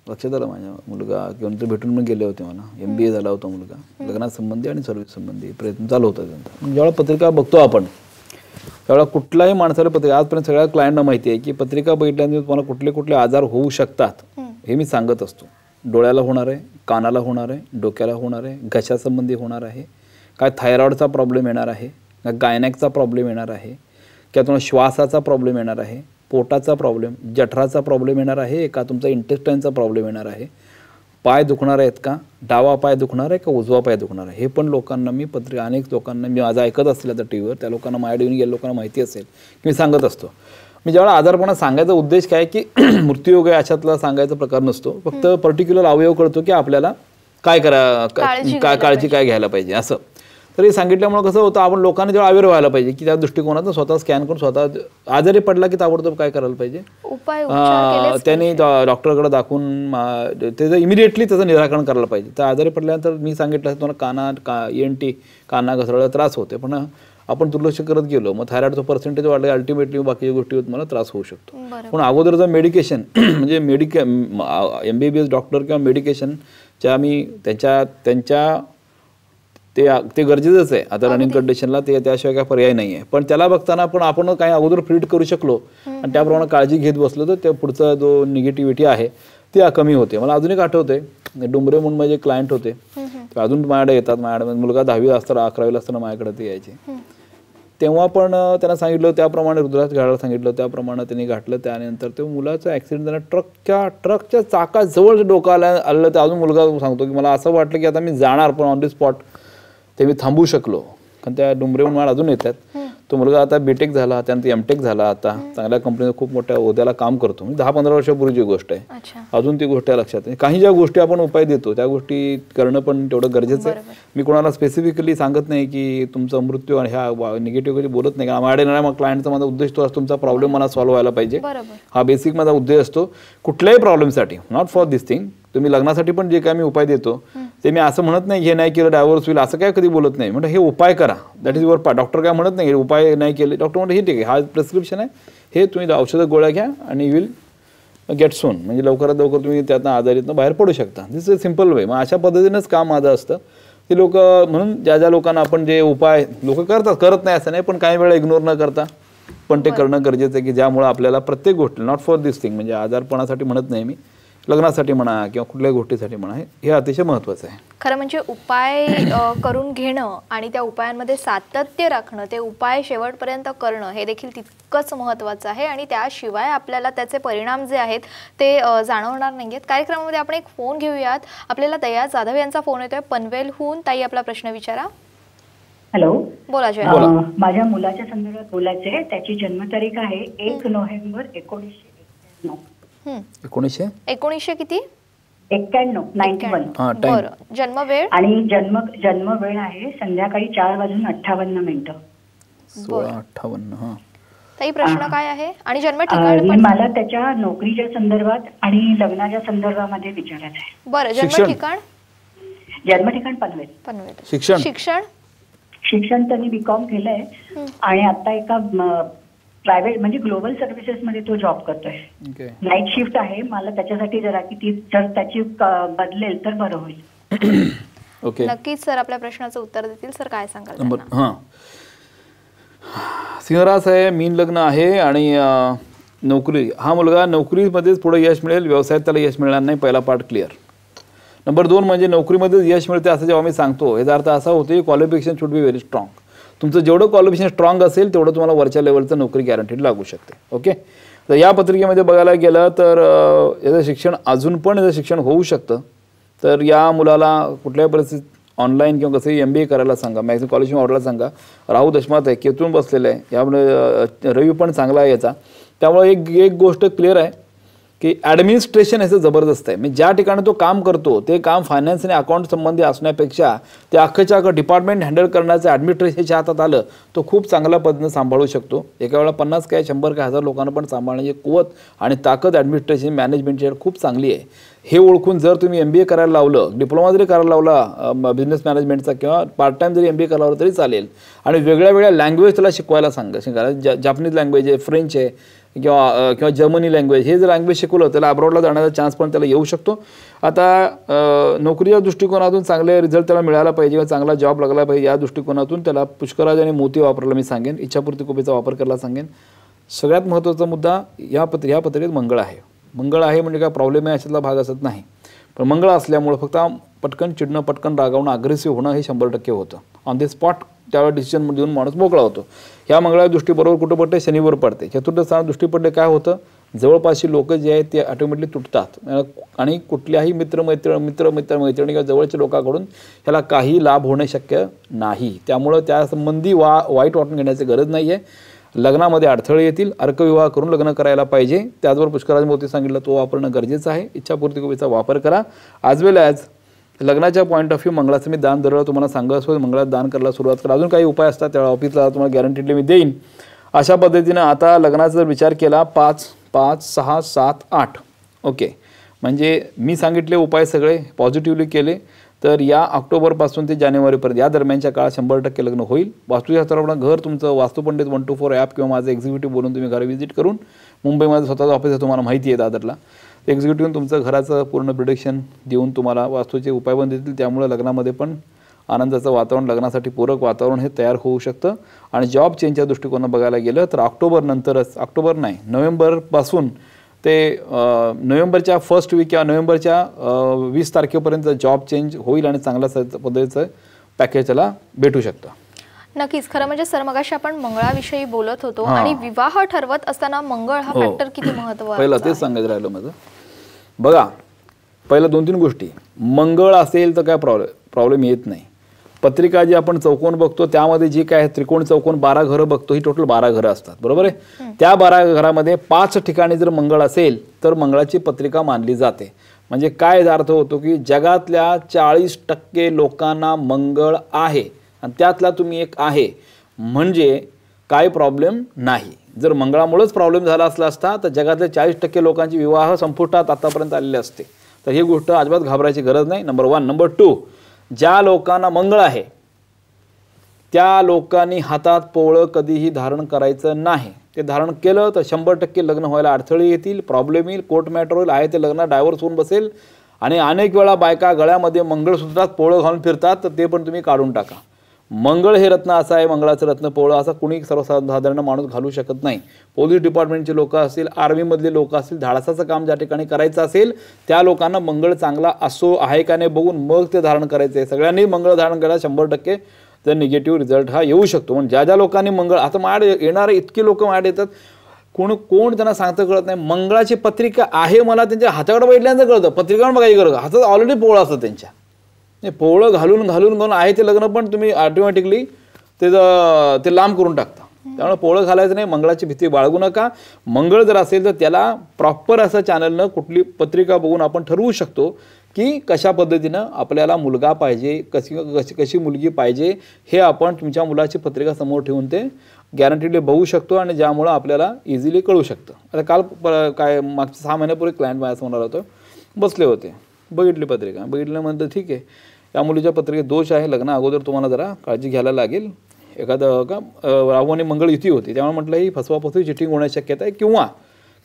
लक्षात आलं माझ्या मुलगा किंवा ते भेटून पण गेले होते मला. MBA झाला होता मुलगा, लग्नासंबंधी आणि सर्व्हिस संबंधी प्रयत्न चालू होता त्यांचा. जेव्हा पत्रिका बघतो आपण त्यावेळेला कुठल्याही माणसाला पत्रिका, आजपर्यंत सगळ्या क्लायंटना माहिती आहे की पत्रिका बघितल्यानंतर तुम्हाला कुठले कुठले आजार होऊ शकतात हे मी सांगत असतो. डोळ्याला होणार आहे, कानाला होणार आहे, डोक्याला होणार आहे, घशासंबंधी होणार आहे, काय थायरॉइडचा प्रॉब्लेम येणार आहे, काय गायनॅकचा प्रॉब्लेम येणार आहे, किंवा तुम्हाला श्वासाचा प्रॉब्लेम येणार आहे, पोटाचा प्रॉब्लेम, जठराचा प्रॉब्लेम येणार आहे का तुमचा इंटेस्टाईनचा प्रॉब्लेम येणार आहे, पाय दुखणार आहेत का, डावा पाय दुखणार आहे का उजवा पाय दुखणार आहे, हे पण लोकांना मी अनेक लोकांना मी माझं ऐकत असलेलं तर टी व्हीवर त्या लोकांना माझ्या येऊन गेल्या लोकांना माहिती असेल की मी सांगत असतो. मी ज्यावेळेला आजारपणा सांगायचा उद्देश काय की मृत्यूयोग आहे अशातला सांगायचा प्रकार नसतो. फक्त पर्टिक्युलर अवयव कळतो की आपल्याला काय काळजी काय घ्यायला पाहिजे असं. तर हे सांगितल्यामुळे कसं होतं, आपण लोकांना जेव्हा अवेअर व्हायला पाहिजे की त्या दृष्टिकोनातून स्वतः स्कॅन करून स्वतः आजारी पडला की ताबडतोब काय करायला पाहिजे, त्यांनी डॉक्टरकडे दाखवून त्याचं इमिडिएटली त्याचं निराकरण करायला पाहिजे. तर आजारी पडल्यानंतर मी सांगितलं तुम्हाला ENT काना घसरला त्रास होते, पण आपण दुर्लक्ष करत गेलो मग थायरॉइडचं पर्सेंटेज वाढलं, अल्टिमेटली बाकीच्या गोष्टी मला त्रास होऊ शकतो. पण अगोदर जर मेडिकेशन म्हणजे MBBS डॉक्टर किंवा मेडिकेशनच्या मी त्यांच्या ते गरजेचंच आहे आता रनिंग कंडिशनला, ते त्याशिवाय काय पर्याय नाही आहे. पण त्याला बघताना आपण काही अगोदर ट्रीट करू शकलो आणि त्याप्रमाणे काळजी घेत बसलो तर त्या पुढचा जो निगेटिव्हिटी आहे ती कमी होते. मला अजून एक आठवते, डुंबरे म्हणून माझे क्लायंट होते, अजून माझ्याकडे येतात. माझ्याकडे मुलगा 10वी असताना 11वीला असताना माझ्याकडे ते यायचे. तेव्हा पण त्यांना सांगितलं त्याप्रमाणे रुद्राक्ष घालायला सांगितलं, त्याप्रमाणे त्यांनी घातलं. त्यानंतर ते मुलाचं ॲक्सिडेंट झाला, ट्रकच्या चाकाजवळ डोकं आलं. तर अजून मुलगा सांगतो की मला असं वाटलं की आता मी जाणार, पण ऑन दी स्पॉट ते मी थांबू शकलो. कारण त्या डुंबरेहून मला अजून येतात. तो मुलगा आता BTech झाला, त्यानंतर MTech झाला, आता चांगल्या कंपनीत खूप मोठ्या होद्याला काम करतो. 10-15 वर्षापूर्वीची गोष्ट आहे, अजून ती गोष्ट लक्षात आहे. काही ज्या गोष्टी आपण उपाय देतो त्या गोष्टी करणं पण तेवढं गरजेचं आहे. मी कोणाला स्पेसिफिकली सांगत नाही की तुमचा मृत्यू आणि ह्या निगेटिव्ह कधी बोलत नाही. कारण माझ्या मग क्लायंटचा माझा उद्देश तो तुमचा प्रॉब्लेम मला सॉल्व्ह व्हायला पाहिजे, हा बेसिक माझा उद्देश असतो. कुठल्याही प्रॉब्लेमसाठी, नॉट फॉर दिस थिंग. तुम्ही लग्नासाठी पण जे काय मी उपाय देतो ते मी असं म्हणत नाही हे नाही केलं डायव्होर्स होईल असं काय कधी बोलत नाही. म्हणजे हे उपाय करा, that is your part. Doctor काय म्हणत नाही हे उपाय नाही केले, डॉक्टर म्हणतो हे ठीक आहे, हा प्रिस्क्रिप्शन आहे, हे तुम्ही औषधं गोळ्या घ्या आणि यू विल गेट सून, म्हणजे लवकरात लवकर तुम्ही त्यातनं आजारीतनं बाहेर पडू शकता. दिस इज सिम्पल वे. मग अशा पद्धतीनंच काम माझं असतं. ते लोक म्हणून ज्या लोकांना आपण जे उपाय लोक करत नाही असं नाही, पण काही वेळा इग्नोर न करता पण ते करणं गरजेचं आहे की ज्यामुळे आपल्याला प्रत्येक गोष्ट, नॉट फॉर दिस थिंग, म्हणजे आजारपणासाठी म्हणत नाही मी, लग्नासाठी म्हणा किंवा कुठल्याही गोष्टीसाठी म्हणा, हे अतिशय महत्त्वाचं आहे. खरं म्हणजे उपाय करून घेणं आणि त्या उपायांमध्ये सातत्य राखणं, ते उपाय शेवटपर्यंत करणं हे देखील तितकंच महत्त्वाचं आहे. आणि त्याशिवाय आपल्याला त्याचे परिणाम जे आहेत ते जाणवणार नाही आहेत. कार्यक्रमामध्ये आपण एक फोन घेऊयात. आपल्याला दया जाधव यांचा फोन येतोय पनवेलहून. ताई, आपला प्रश्न विचारा. हॅलो, बोला. माझ्या मुलाच्या संदर्भात बोलायचं आहे. त्याची जन्मतारीख आहे 1 नोव्हेंबर 1991. 1900 किती? 91. बरं. जन्मवेळ? आणि जन्मवेळ आहे संध्याकाळी 4:58. 16:58. ताई, प्रश्न काय आहे आणि जन्म ठिकाण? मला त्याच्या नोकरीच्या संदर्भात आणि लग्नाच्या संदर्भामध्ये विचारायचं आहे. बरं. जन्म ठिकाण? जन्म ठिकाण पनवेल. शिक्षण? शिक्षण त्यांनी बीकॉम केलंय आणि आता एका प्रायव्हेट म्हणजे ग्लोबल सर्व्हिसेस मध्ये तो जॉब करतोय. नाईट शिफ्ट आहे. मला त्याच्यासाठी जरा की ती जर त्याची बदलेल तर बरं होईल. ओके, नक्कीच सर आपल्या प्रश्नाचं उत्तर देतील. सर काय सांगाल? हां, सिंहरास आहे, मीन लग्न आहे आणि नोकरी. हा मुलगा नोकरीमध्येच पुढे यश मिळेल, व्यवसायात त्याला यश मिळणार नाही. पहिला पार्ट क्लिअर. नंबर 2 म्हणजे नोकरीमध्येच यश मिळते असं जेव्हा मी सांगतो याचा अर्थ असा होतो की qualification should be very strong. तुमचं जेवढं क्वालिफिकेशन स्ट्रॉंग असेल तेवढं तुम्हाला वरच्या लेवलचं नोकरी गॅरंटीड लागू शकते. ओके, तर या पत्रिकेमध्ये बघायला गेलं तर याचं शिक्षण अजून पण याचं शिक्षण होऊ शकतं. तर या मुलाला कुठल्याही परिस्थितीत ऑनलाईन किंवा कसंही MBA करायला सांगा. मॅक्झिमम कॉलेज ऑर्डरला सांगा. राहू दशमात आहे, केतून बसलेलं आहे, यामुळे रवी पण चांगला आहे याचा. त्यामुळे एक गोष्ट क्लिअर आहे की ॲडमिनिस्ट्रेशन याचं जबरदस्त आहे. म्हणजे ज्या ठिकाणी तो काम करतो ते काम फायनान्स आणि अकाउंट संबंधी असण्यापेक्षा ते अख्खच्या अख्खं डिपार्टमेंट हँडल करण्याचं ॲडमिनिस्ट्रेशनच्या हातात आलं तो खूप चांगल्या पद्धतीनं सांभाळू शकतो. एका वेळेला 50 काय 100 काय 1000 लोकांना पण सांभाळण्याची कुवत आणि ताकद ॲडमिनिस्ट्रेशन मॅनेजमेंटची खूप चांगली आहे. हे ओळखून जर तुम्ही MBA करायला लावलं, डिप्लोमा जरी करायला लावला बिझनेस मॅनेजमेंटचा किंवा पार्ट टाईम जरी MBA करायला लावलं तरी चालेल. आणि वेगळ्या वेगळ्या लँग्वेज त्याला शिकवायला शिकायला जापनीज लँग्वेज आहे, फ्रेंच आहे किंवा जर्मनी लँग्वेज, हे जर लँग्वेज शिकवलं त्याला अब्रॉडला जाण्याचा चान्स पण त्याला येऊ शकतो. आता नोकरीच्या दृष्टिकोनातून चांगले रिझल्ट त्याला मिळाला पाहिजे किंवा चांगला जॉब लागला पाहिजे या दृष्टिकोनातून त्याला पुष्कराज आणि मोती वापरायला मी सांगेन. इच्छापूर्ती कुपेचा वापर करायला सांगेन. सगळ्यात महत्त्वाचा मुद्दा या पत्रिकेत मंगळ आहे. मंगळ आहे म्हणजे काय प्रॉब्लेम आहे अशातला भाग असत नाही. पण मंगळ असल्यामुळे फक्त पटकन चिडणं, पटकन रागावणं, अग्रेसिव्ह होणं हे 100% होतं. ऑन द स्पॉट त्यावेळेला डिसिजन देऊन माणूस मोकळा होतो. ह्या मंगळाच्या दृष्टीबरोबर कुठं पडते? शनिवर पडते. चतुर्थ स्थानात दृष्टी पडले काय होतं? जवळपासची लोक जे आहेत ते ऑटोमॅटिकली तुटतात आणि कुठल्याही मित्रमैत्रिणी किंवा जवळच्या लोकांकडून ह्याला काही लाभ होणे शक्य नाही. त्यामुळं त्यासंबंधी वाईट वाटून घेण्याची गरज नाही आहे. लग्नामध्ये अडथळे येतील. अर्कविवाह करून लग्न करायला पाहिजे. त्याचबरोबर पुष्कराज मोती सांगितलं तो वापरणं गरजेचं आहे. इच्छापूर्ती कुपेचा वापर करा. ॲज वेल ॲज लग्नाच्या पॉईंट ऑफ व्ह्यू मंगळाचं मी दान दरवेळा तुम्हाला सांगत असतो. मंगळात दान करायला सुरुवात करा. अजून काही उपाय असतात त्यावेळेला ऑफिसला तुम्हाला गॅरंटीडली मी देईन. अशा पद्धतीनं आता लग्नाचा जर विचार केला 5, 5, 6, 7, 8 ओके, म्हणजे मी सांगितले उपाय सगळे पॉझिटिव्हली केले तर या ऑक्टोबरपासून ते जानेवारीपर्यंत या दरम्यानच्या काळात 100% लग्न होईल. वास्तुशास्त्राप्रमाणे घर तुमचं वास्तुपंडित 124 ॲप किंवा माझं एक्झिक्युटिव्ह बोलून तुम्ही घर व्हिजिट करून, मुंबईमध्ये स्वतःचं ऑफिस आहे तुम्हाला माहिती आहे दादरला, एक्झिक्युटिव्ह तुमचं घराचं पूर्ण प्रिडिक्शन देऊन तुम्हाला वास्तूचे उपाय पण देतील. त्यामुळे लग्नामध्ये पण आनंदाचं वातावरण, लग्नासाठी पूरक वातावरण हे तयार होऊ शकतं. आणि जॉब चेंजच्या दृष्टिकोनात बघायला गेलं तर नोव्हेंबरपासून ते नोव्हेंबरच्या फर्स्ट वीक किंवा नोव्हेंबरच्या 20 तारखेपर्यंत जॉब चेंज होईल आणि चांगल्या पद्धतीचं पॅकेज त्याला भेटू शकतं. नक्कीच. खरं म्हणजे सर मगाशी आपण मंगळाविषयी बोलत होतो आणि विवाह ठरवत असताना मंगळ हा फॅक्टर किती महत्त्वाचा. पहिलं तेच सांगायचं राहिलं माझं. बघा, पहिलं 2-3 गोष्टी. मंगळ असेल तर काय प्रॉब्लेम येत नाही. पत्रिका जी आपण चौकोन बघतो त्यामध्ये जी काय त्रिकोण चौकोन 12 घरं बघतो, ही टोटल 12 घरं असतात, बरोबर आहे. त्या 12 घरामध्ये 5 ठिकाणी जर मंगळ असेल तर मंगळाची पत्रिका मानली जाते. म्हणजे काय अर्थ होतो की जगातल्या 40% लोकांना मंगळ आहे आणि त्यातला तुम्ही एक आहे म्हणजे काय प्रॉब्लेम नाही. जर मंगळामुळेच प्रॉब्लेम झाला असता तर जगातल्या 40% लोकांचे विवाह संपुष्टात आतापर्यंत आलेले असते. तर ही गोष्ट अजिबात घाबरायची गरज नाही. नंबर 1. नंबर 2, ज्या लोकांना मंगळ आहे त्या लोकांनी हातात पोवळं कधीही धारण करायचं नाही. ते धारण केलं तर 100% लग्न व्हायला अडथळे येतील, प्रॉब्लेम येईल, कोर्ट मॅटर होईल, आहे ते लग्न डायव्हर्स होऊन बसेल. आणि अनेक वेळा बायका गळ्यामध्ये मंगळसूत्रात पोवळं घालून फिरतात तर ते पण तुम्ही काढून टाका. मंगळ हे रत्न असं आहे, मंगळाचं रत्न पोवळं असं कुणी सर्वसाधारण माणूस घालू शकत नाही. पोलीस डिपार्टमेंटचे लोक असतील, आर्मीमधले लोक असतील, धाडसाचं काम ज्या ठिकाणी करायचं असेल त्या लोकांना मंगळ चांगला असो आहे का नाही बघून मग ते धारण करायचं आहे. सगळ्यांनी मंगळ धारण करायला 100% तर निगेटिव्ह रिझल्ट हा येऊ शकतो. पण ज्या लोकांनी मंगळ, आता माझ्या येणारे इतके लोक माझ्या येतात, कोण त्यांना सांगतं कळत नाही. मंगळाची पत्रिका आहे मला त्यांच्या हाताकडे बघितल्यानंतर कळतं, पत्रिकावर बघायची गरज, हातात ऑलरेडी पोवळं असतं त्यांच्या. पोवळं घालून आहे ते लग्न पण तुम्ही ऑटोमॅटिकली ते लांब करून टाकता. त्यामुळे पोवळं घालायचं नाही, मंगळाची भीती बाळगू नका. मंगळ जर असेल तर त्याला प्रॉपर असं चॅनलनं कुठली पत्रिका बघून आपण ठरवू शकतो की कशा पद्धतीनं आपल्याला मुलगा पाहिजे, कशी मुलगी पाहिजे हे आपण तुमच्या मुलाची पत्रिका समोर ठेवून ते गॅरंटीडली बघू शकतो आणि ज्यामुळं आपल्याला इझिली कळू शकतं. आता काल मागच्या 6 महिन्यापूर्वी क्लायंट माझ्यासमोर आला होतं, बसले होते, बघितली पत्रिका, बघितल्यानंतर ठीक आहे या मुलीच्या पत्रिकेत दोष आहे, लग्न अगोदर तुम्हाला जरा काळजी घ्यायला लागेल. एखादं का राहू आणि मंगळ युती होती, त्यामुळे म्हटलं ही फसवाफसवी चिटिंग होण्याची शक्यता आहे, किंवा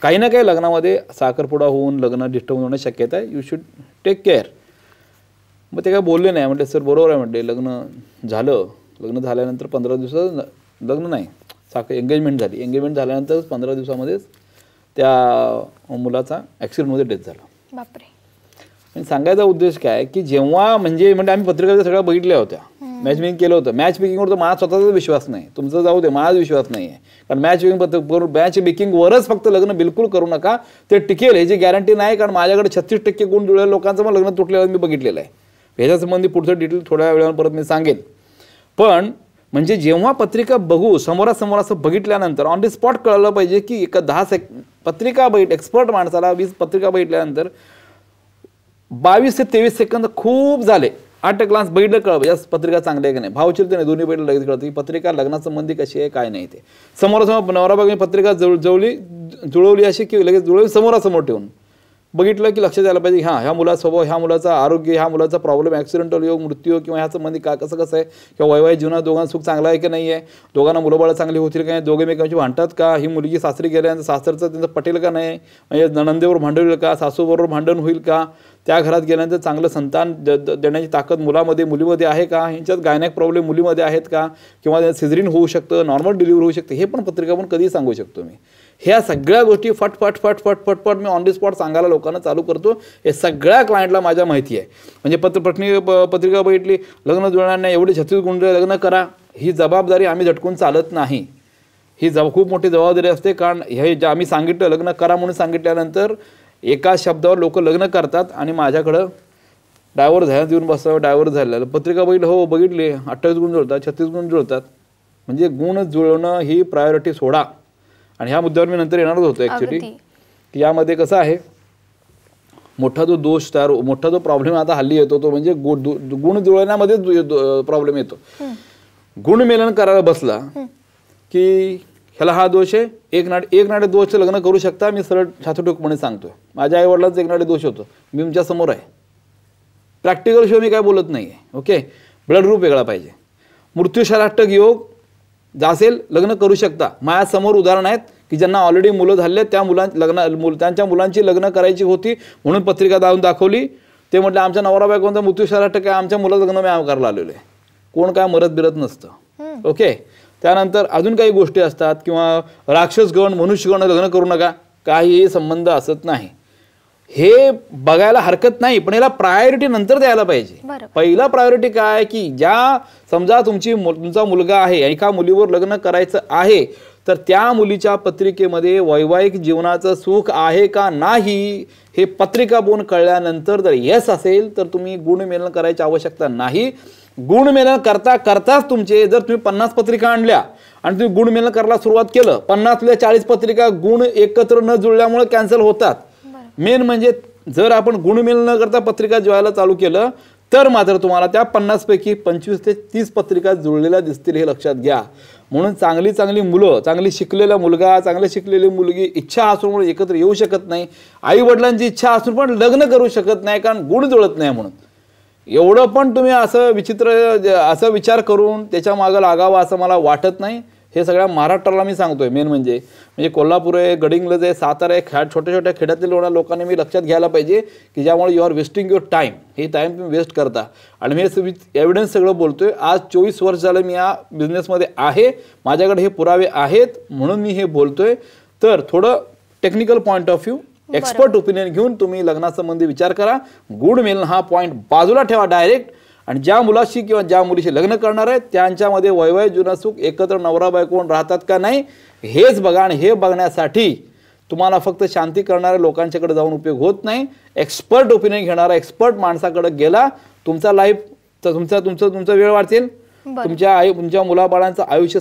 काही ना काही लग्नामध्ये साखरपुडा होऊन लग्न डिस्टर्ब होण्याची शक्यता आहे. You should take care. मग ते काय बोलले नाही. म्हटले सर बरोबर आहे. म्हटले लग्न झालं, लग्न झाल्यानंतर 15 दिवसात लग्न नाही एंगेजमेंट झाली. एंगेजमेंट झाल्यानंतर 15 दिवसामध्येच त्या मुलाचा ॲक्सिडेंटमध्ये डेथ झाला. बापरे. म्हणजे सांगायचा उद्देश काय की जेव्हा म्हणजे आम्ही पत्रिका सगळ्या बघितल्या होत्या, मॅच मेकिंग केलं होतं. मॅच मेकिंगवर तर माझा स्वतःचा विश्वास नाही, तुमचं जाऊ दे, माझा विश्वास नाही आहे. कारण मॅच मेकिंगवरच फक्त लग्न बिलकुल करू नका, ते टिकेल ह्याची गॅरंटी नाही. कारण माझ्याकडे 36% गुण जुळलेल्या लोकांचं मग लग्न तुटलेलं मी बघितलेलं आहे. ह्याच्या संबंधी पुढचं डिटेल थोड्या वेळानं परत मी सांगेन. पण म्हणजे जेव्हा पत्रिका बघू समोरासमोर असं बघितल्यानंतर ऑन दी स्पॉट कळलं पाहिजे की एका 10 पत्रिका एक्सपर्ट माणसाला 20 पत्रिका बघितल्यानंतर 22 ते 23 सेकंद खूप झाले. 8 ग्लास बघितलं कळलं या पत्रिका चांगली आहे की नाही. भावचित्र नाही, दोन्ही बघितलं लगेच कळतं की पत्रिका लग्नासंबंधी कशी आहे काय नाही. ते समोरासमोर नवरा बायकोनी पत्रिका जुळवली अशी की लगेच जुळवली समोरासमोर ठेवून बघितलं की लक्षात यायला पाहिजे ह्या मुलाचा स्वभाव, ह्या मुलाचं आरोग्य, ह्या मुलाचा प्रॉब्लेम, ॲक्सिडेंटल योग, मृत्यू किंवा ह्या संबंधी कसं आहे, किंवा वैवाहिक जीवनात दोघांना सुख चांगलं आहे की नाही आहे, दोघांना मुलंबाळं चांगली होतील का नाही, दोघे एकमेकांशी भांडतात का, ही मुलगी सासरी गेल्यानंतर सासरचं त्यांचं पटेल का नाही, म्हणजे नंदेवर भांडण होईल का, सासूबरोबर भांडण होईल का, त्या घरात गेल्यानंतर चांगलं संतान देण्याची ताकद मुलीमध्ये आहे का, ह्यांच्यात गायनॅक प्रॉब्लेम मुलीमध्ये आहेत का, किंवा सिझरिन होऊ शकतं, नॉर्मल डिलिव्हरी होऊ शकते, हे पण पत्रिका पण कधीही सांगू शकतो मी. ह्या सगळ्या गोष्टी फट मी ऑन दी स्पॉट सांगायला लोकांना चालू करतो. हे सगळ्या क्लायंटला माझ्या माहिती आहे. म्हणजे पत्रिका बघितली, लग्न जुळणार नाही, एवढे 36 गुण लग्न करा, ही जबाबदारी आम्ही झटकून चालत नाही. ही खूप मोठी जबाबदारी असते. कारण हे जे आम्ही सांगितलं लग्न करा म्हणून सांगितल्यानंतर एका शब्दावर लोक लग्न करतात आणि माझ्याकडं डायव्हर्स झाला देऊन बसल्यावर डायव्हर्स झालेलं. पत्रिका बघितलं, हो बघितली, 28 गुण जुळतात, 36 गुण जुळतात. म्हणजे गुण जुळवणं ही प्रायोरिटी सोडा. आणि ह्या मुद्द्यावर मी नंतर येणारच होतो ॲक्च्युली की यामध्ये कसं आहे, मोठा जो प्रॉब्लेम आता हल्ली येतो तो म्हणजे गुण जुळवण्यामध्ये प्रॉब्लेम येतो. गुणमेलन करायला बसला की ह्याला हा दोष आहे, एक नाडे दोषचं लग्न करू शकता. मी सरळ छातूटूकपणे सांगतोय, माझ्या आईवडिलांचा एक नाडे दोष होतो, मी तुमच्या समोर आहे, प्रॅक्टिकल शिवाय मी काय बोलत नाही आहे. ओके, ब्लड ग्रुप वेगळा पाहिजे, मृत्यूशराष्टक योग असेल लग्न करू शकता. माझ्यासमोर उदाहरण आहेत की ज्यांना ऑलरेडी मुलं झाले, त्या त्यांच्या मुलांची लग्न करायची होती म्हणून पत्रिका दाखवली. ते म्हटलं आमच्या नवरा बायकोचा मृत्यूशराष्टक आहे, आमच्या मुलाचं लग्न मी करायला आलेलो आहे. कोण काय मरत बिरत नसतं. ओके, त्यानंतर अजून काही गोष्टी असतात, किंवा राक्षसगण मनुष्यगण लग्न करू नका, काही संबंध असत नाही. हे बघायला हरकत नाही, पण याला प्रायोरिटी नंतर द्यायला पाहिजे. पहिला प्रायोरिटी काय की ज्या समजा तुमचा मुलगा आहे, एका मुलीवर लग्न करायचं आहे, तर त्या मुलीच्या पत्रिकेमध्ये वैवाहिक जीवनाचं सुख आहे का नाही हे पत्रिका बघून कळल्यानंतर जर येस असेल तर तुम्ही गुणमेलन करायची आवश्यकता नाही. गुणमेलन करताच तुमचे जर तुम्ही 50 पत्रिका आणल्या आणि तुम्ही गुणमेलन करायला सुरुवात केलं, 50 40 पत्रिका गुण एकत्र न जुळल्यामुळे कॅन्सल होतात. मेन म्हणजे जर आपण गुणमेलन न करता पत्रिका जुळायला चालू केलं तर मात्र तुम्हाला त्या 50 पैकी 25 ते 30 पत्रिका जुळलेल्या दिसतील, हे लक्षात घ्या. म्हणून चांगली मुलं, चांगली शिकलेला मुलगा, चांगली शिकलेली मुलगी इच्छा असून एकत्र येऊ शकत नाही. आई वडिलांची इच्छा असून पण लग्न करू शकत नाही कारण गुण जुळत नाही म्हणून. एवढं पण तुम्ही असं विचार करून त्याच्या मागं लागावं असं मला वाटत नाही. हे सगळ्या महाराष्ट्राला मी सांगतोय. मेन म्हणजे कोल्हापूर आहे, गडिंग्लज आहे, सातारा आहे, छोट्या छोट्या लोकांनी मी लक्षात घ्यायला पाहिजे की ज्यामुळे you are wasting your time. हे टाईम तुम्ही वेस्ट करता. आणि मी एव्हिडन्स सगळं बोलतोय. आज 24 वर्ष झालं मी या बिझनेसमध्ये आहे, माझ्याकडे हे पुरावे आहेत म्हणून मी हे बोलतोय. तर थोडं technical point of view, expert opinion घेऊन तुम्ही लग्नासंबंधी विचार करा. गुणमेलन हा पॉईंट बाजूला ठेवा डायरेक्ट. आणि ज्या मुलाशी किंवा ज्या मुलीशी लग्न करणार आहेत त्यांच्यामध्ये वैवाहिक जीवन सुख एकत्र नवरा बायको राहतात का नाही हेच बघा. आणि हे बघण्यासाठी तुम्हाला फक्त शांती करणाऱ्या लोकांच्याकडे जाऊन उपयोग होत नाही. एक्सपर्ट ओपिनियन घेणारा एक्सपर्ट माणसाकडे गेला, तुमचा लाईफ तर तुमचा वेळ वाचेल. तुमच्या मुलाबाळांचं आयुष्य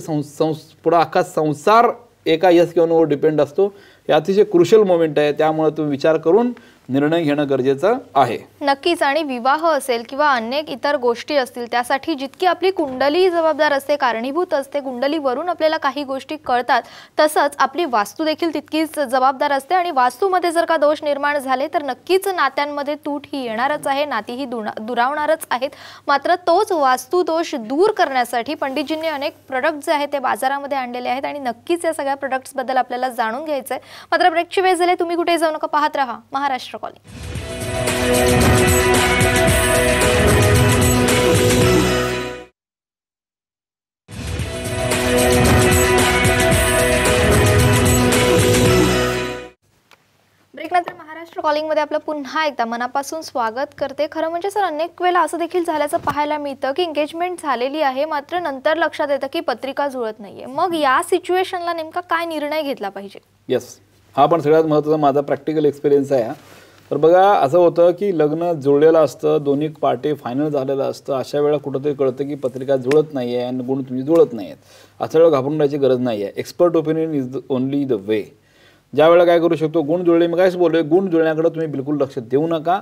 पुढे अख्खा संसार एका यस किंवा नोवर डिपेंड असतो. हे अतिशय क्रुशियल मोमेंट आहे. त्यामुळे तुम्ही विचार करून निर्णय घेणं गरजेचं आहे. नक्कीच. आणि विवाह असेल किंवा अनेक इतर गोष्टी असतील त्यासाठी जितकी आपली कुंडली जबाबदार असते, कारणीभूत असते, कुंडलीवरून आपल्याला काही गोष्टी कळतात, तसंच आपली वास्तू देखील तितकीच जबाबदार असते. आणि वास्तूमध्ये जर का दोष निर्माण झाले तर नक्कीच नात्यांमध्ये तूट ही येणारच आहे, नातीही दुरावणारच आहेत. मात्र तोच वास्तू दोष दूर करण्यासाठी पंडितजींनी अनेक प्रोडक्ट जे आहेत ते बाजारामध्ये आणलेले आहेत आणि नक्कीच या सगळ्या प्रोडक्ट्स बद्दल आपल्याला जाणून घ्यायचंय. मात्र ब्रेकची वेळ झाली, तुम्ही कुठे जाऊ नका, पाहत रहा महाराष्ट्र कॉलिंग. ब्रेकनंतर महाराष्ट्र कॉलिंग मध्ये आपलं पुन्हा एकदा मनापासून स्वागत करते. खरं म्हणजे सर, अनेक वेळेला असं देखील झाल्याचं पाहायला मिळतं की एंगेजमेंट झालेली आहे मात्र नंतर लक्षात येतं की पत्रिका जुळत नाहीये. मग या सिच्युएशनला नेमका काय निर्णय घेतला पाहिजे? येस, हा पण सगळ्यात महत्त्वाचा माझा प्रॅक्टिकल एक्सपिरियन्स आहे. तर बघा, असं होतं की लग्न जुळलेलं असतं, दोन्ही पार्टी फायनल झालेलं असतं. अशा वेळेला कुठंतरी कळतं की पत्रिका जुळत नाही आहे आणि गुण तुम्ही जुळत नाही आहेत. अशा वेळेला घाबरून राहायची गरज नाही आहे. Expert opinion is only the way. ज्या वेळेला काय करू शकतो, गुण जुळले, मी कायच बोललो, गुण जुळण्याकडे तुम्ही बिलकुल लक्ष देऊ नका.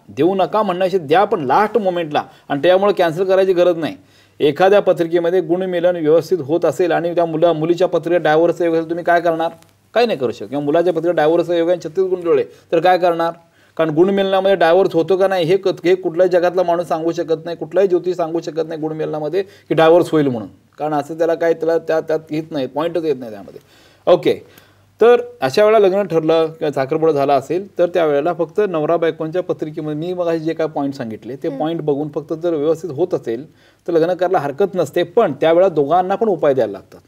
देऊ नका म्हणण्याशी द्या, पण लास्ट मोमेंटला. आणि त्यामुळे कॅन्सल करायची गरज नाही. एखाद्या पत्रिकेमध्ये गुणमिलन व्यवस्थित होत असेल आणि त्या मुलीच्या पत्रिकेत डायव्होर्सचा योग असेल, तुम्ही काय करणार? काही नाही करू शकत. किंवा मुलाच्या पत्रिकेत डायव्होर्सचा योग आणि 36 गुण जुळले तर काय करणार? कारण गुणमिलनामध्ये डायव्होर्स होतो का नाही हे कुठल्याही जगातला माणूस सांगू शकत नाही, कुठलाही ज्योतिष सांगू शकत नाही गुणमिलनामध्ये की डायव्होर्स होईल म्हणून. कारण असं त्याला काय त्यात येत नाही, पॉईंटच येत नाही त्यामध्ये. ओके, तर अशा वेळेला लग्न ठरलं किंवा साखरपुडा झाला असेल तर त्यावेळेला फक्त नवरा बायकोंच्या पत्रिकेमध्ये मी मग जे काय पॉईंट सांगितले ते पॉईंट बघून फक्त जर व्यवस्थित होत असेल तर लग्न करायला हरकत नसते. पण त्यावेळेला दोघांना पण उपाय द्यायला लागतात.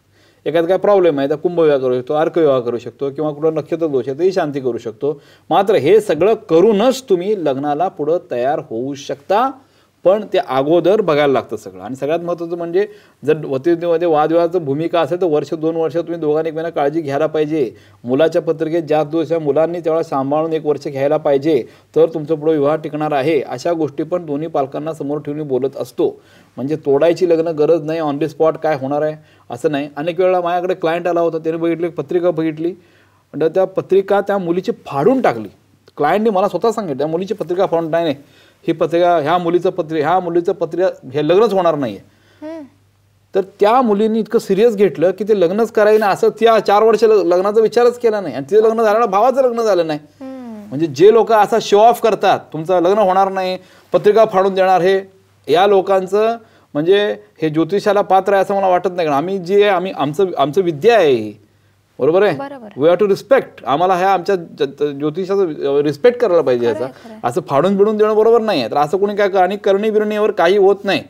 एखादा काय प्रॉब्लेम आहे तर कुंभविवाह करू शकतो, अर्कविवाह करू शकतो, किंवा कुठं नक्षत्र दोष आहे तरी शांती करू शकतो. मात्र हे सगळं करूनच तुम्ही लग्नाला पुढं तयार होऊ शकता. पण ते अगोदर बघायला लागतं सगळं. आणि सगळ्यात महत्त्वाचं म्हणजे जर वतीमध्ये वादविवादाची भूमिका असेल तर वर्ष 2 वर्ष तुम्ही दोघांनी एकमेकांना काळजी घ्यायला पाहिजे. मुलाच्या पत्रिकेत ज्या दोष आहे मुलांनी त्यावेळेला सांभाळून 1 वर्ष घ्यायला पाहिजे, तर तुमचं पुढे विवाह टिकणार आहे. अशा गोष्टी पण दोन्ही पालकांना समोर ठेवून बोलत असतो. म्हणजे तोडायची लग्न गरज नाही, ऑन दी स्पॉट काय होणार आहे असं नाही. अनेक वेळेला माझ्याकडे क्लायंट आला होता, त्याने बघितली पत्रिका बघितली आणि त्या पत्रिका त्या मुलीची फाडून टाकली. क्लायंटने मला स्वतः सांगितलं त्या मुलीची पत्रिका फाडून नाही, ही पत्रिका ह्या मुलीचं पत्रिका हे लग्नच होणार नाही. तर त्या मुलींनी इतकं सिरियस घेतलं की ते लग्नच करायला असं त्या 4 वर्ष लग्नाचा विचारच केला नाही. आणि तिचं लग्न झालं, भावाचं लग्न झालं नाही. म्हणजे जे लोक असा शो ऑफ करतात, तुमचं लग्न होणार नाही, पत्रिका फाडून देणार, हे या लोकांचं म्हणजे हे ज्योतिषाला पात्र आहे असं मला वाटत नाही. कारण आमचं विद्या आहे ही, बरोबर आहे. We have to respect. आम्हाला ह्या आमच्या ज्योतिषाचा रिस्पेक्ट करायला पाहिजे. याचा असं फाडून बिडून देणं बरोबर नाही आहे. तर असं कोणी काय आणि करणी बिरणीवर काही होत नाही.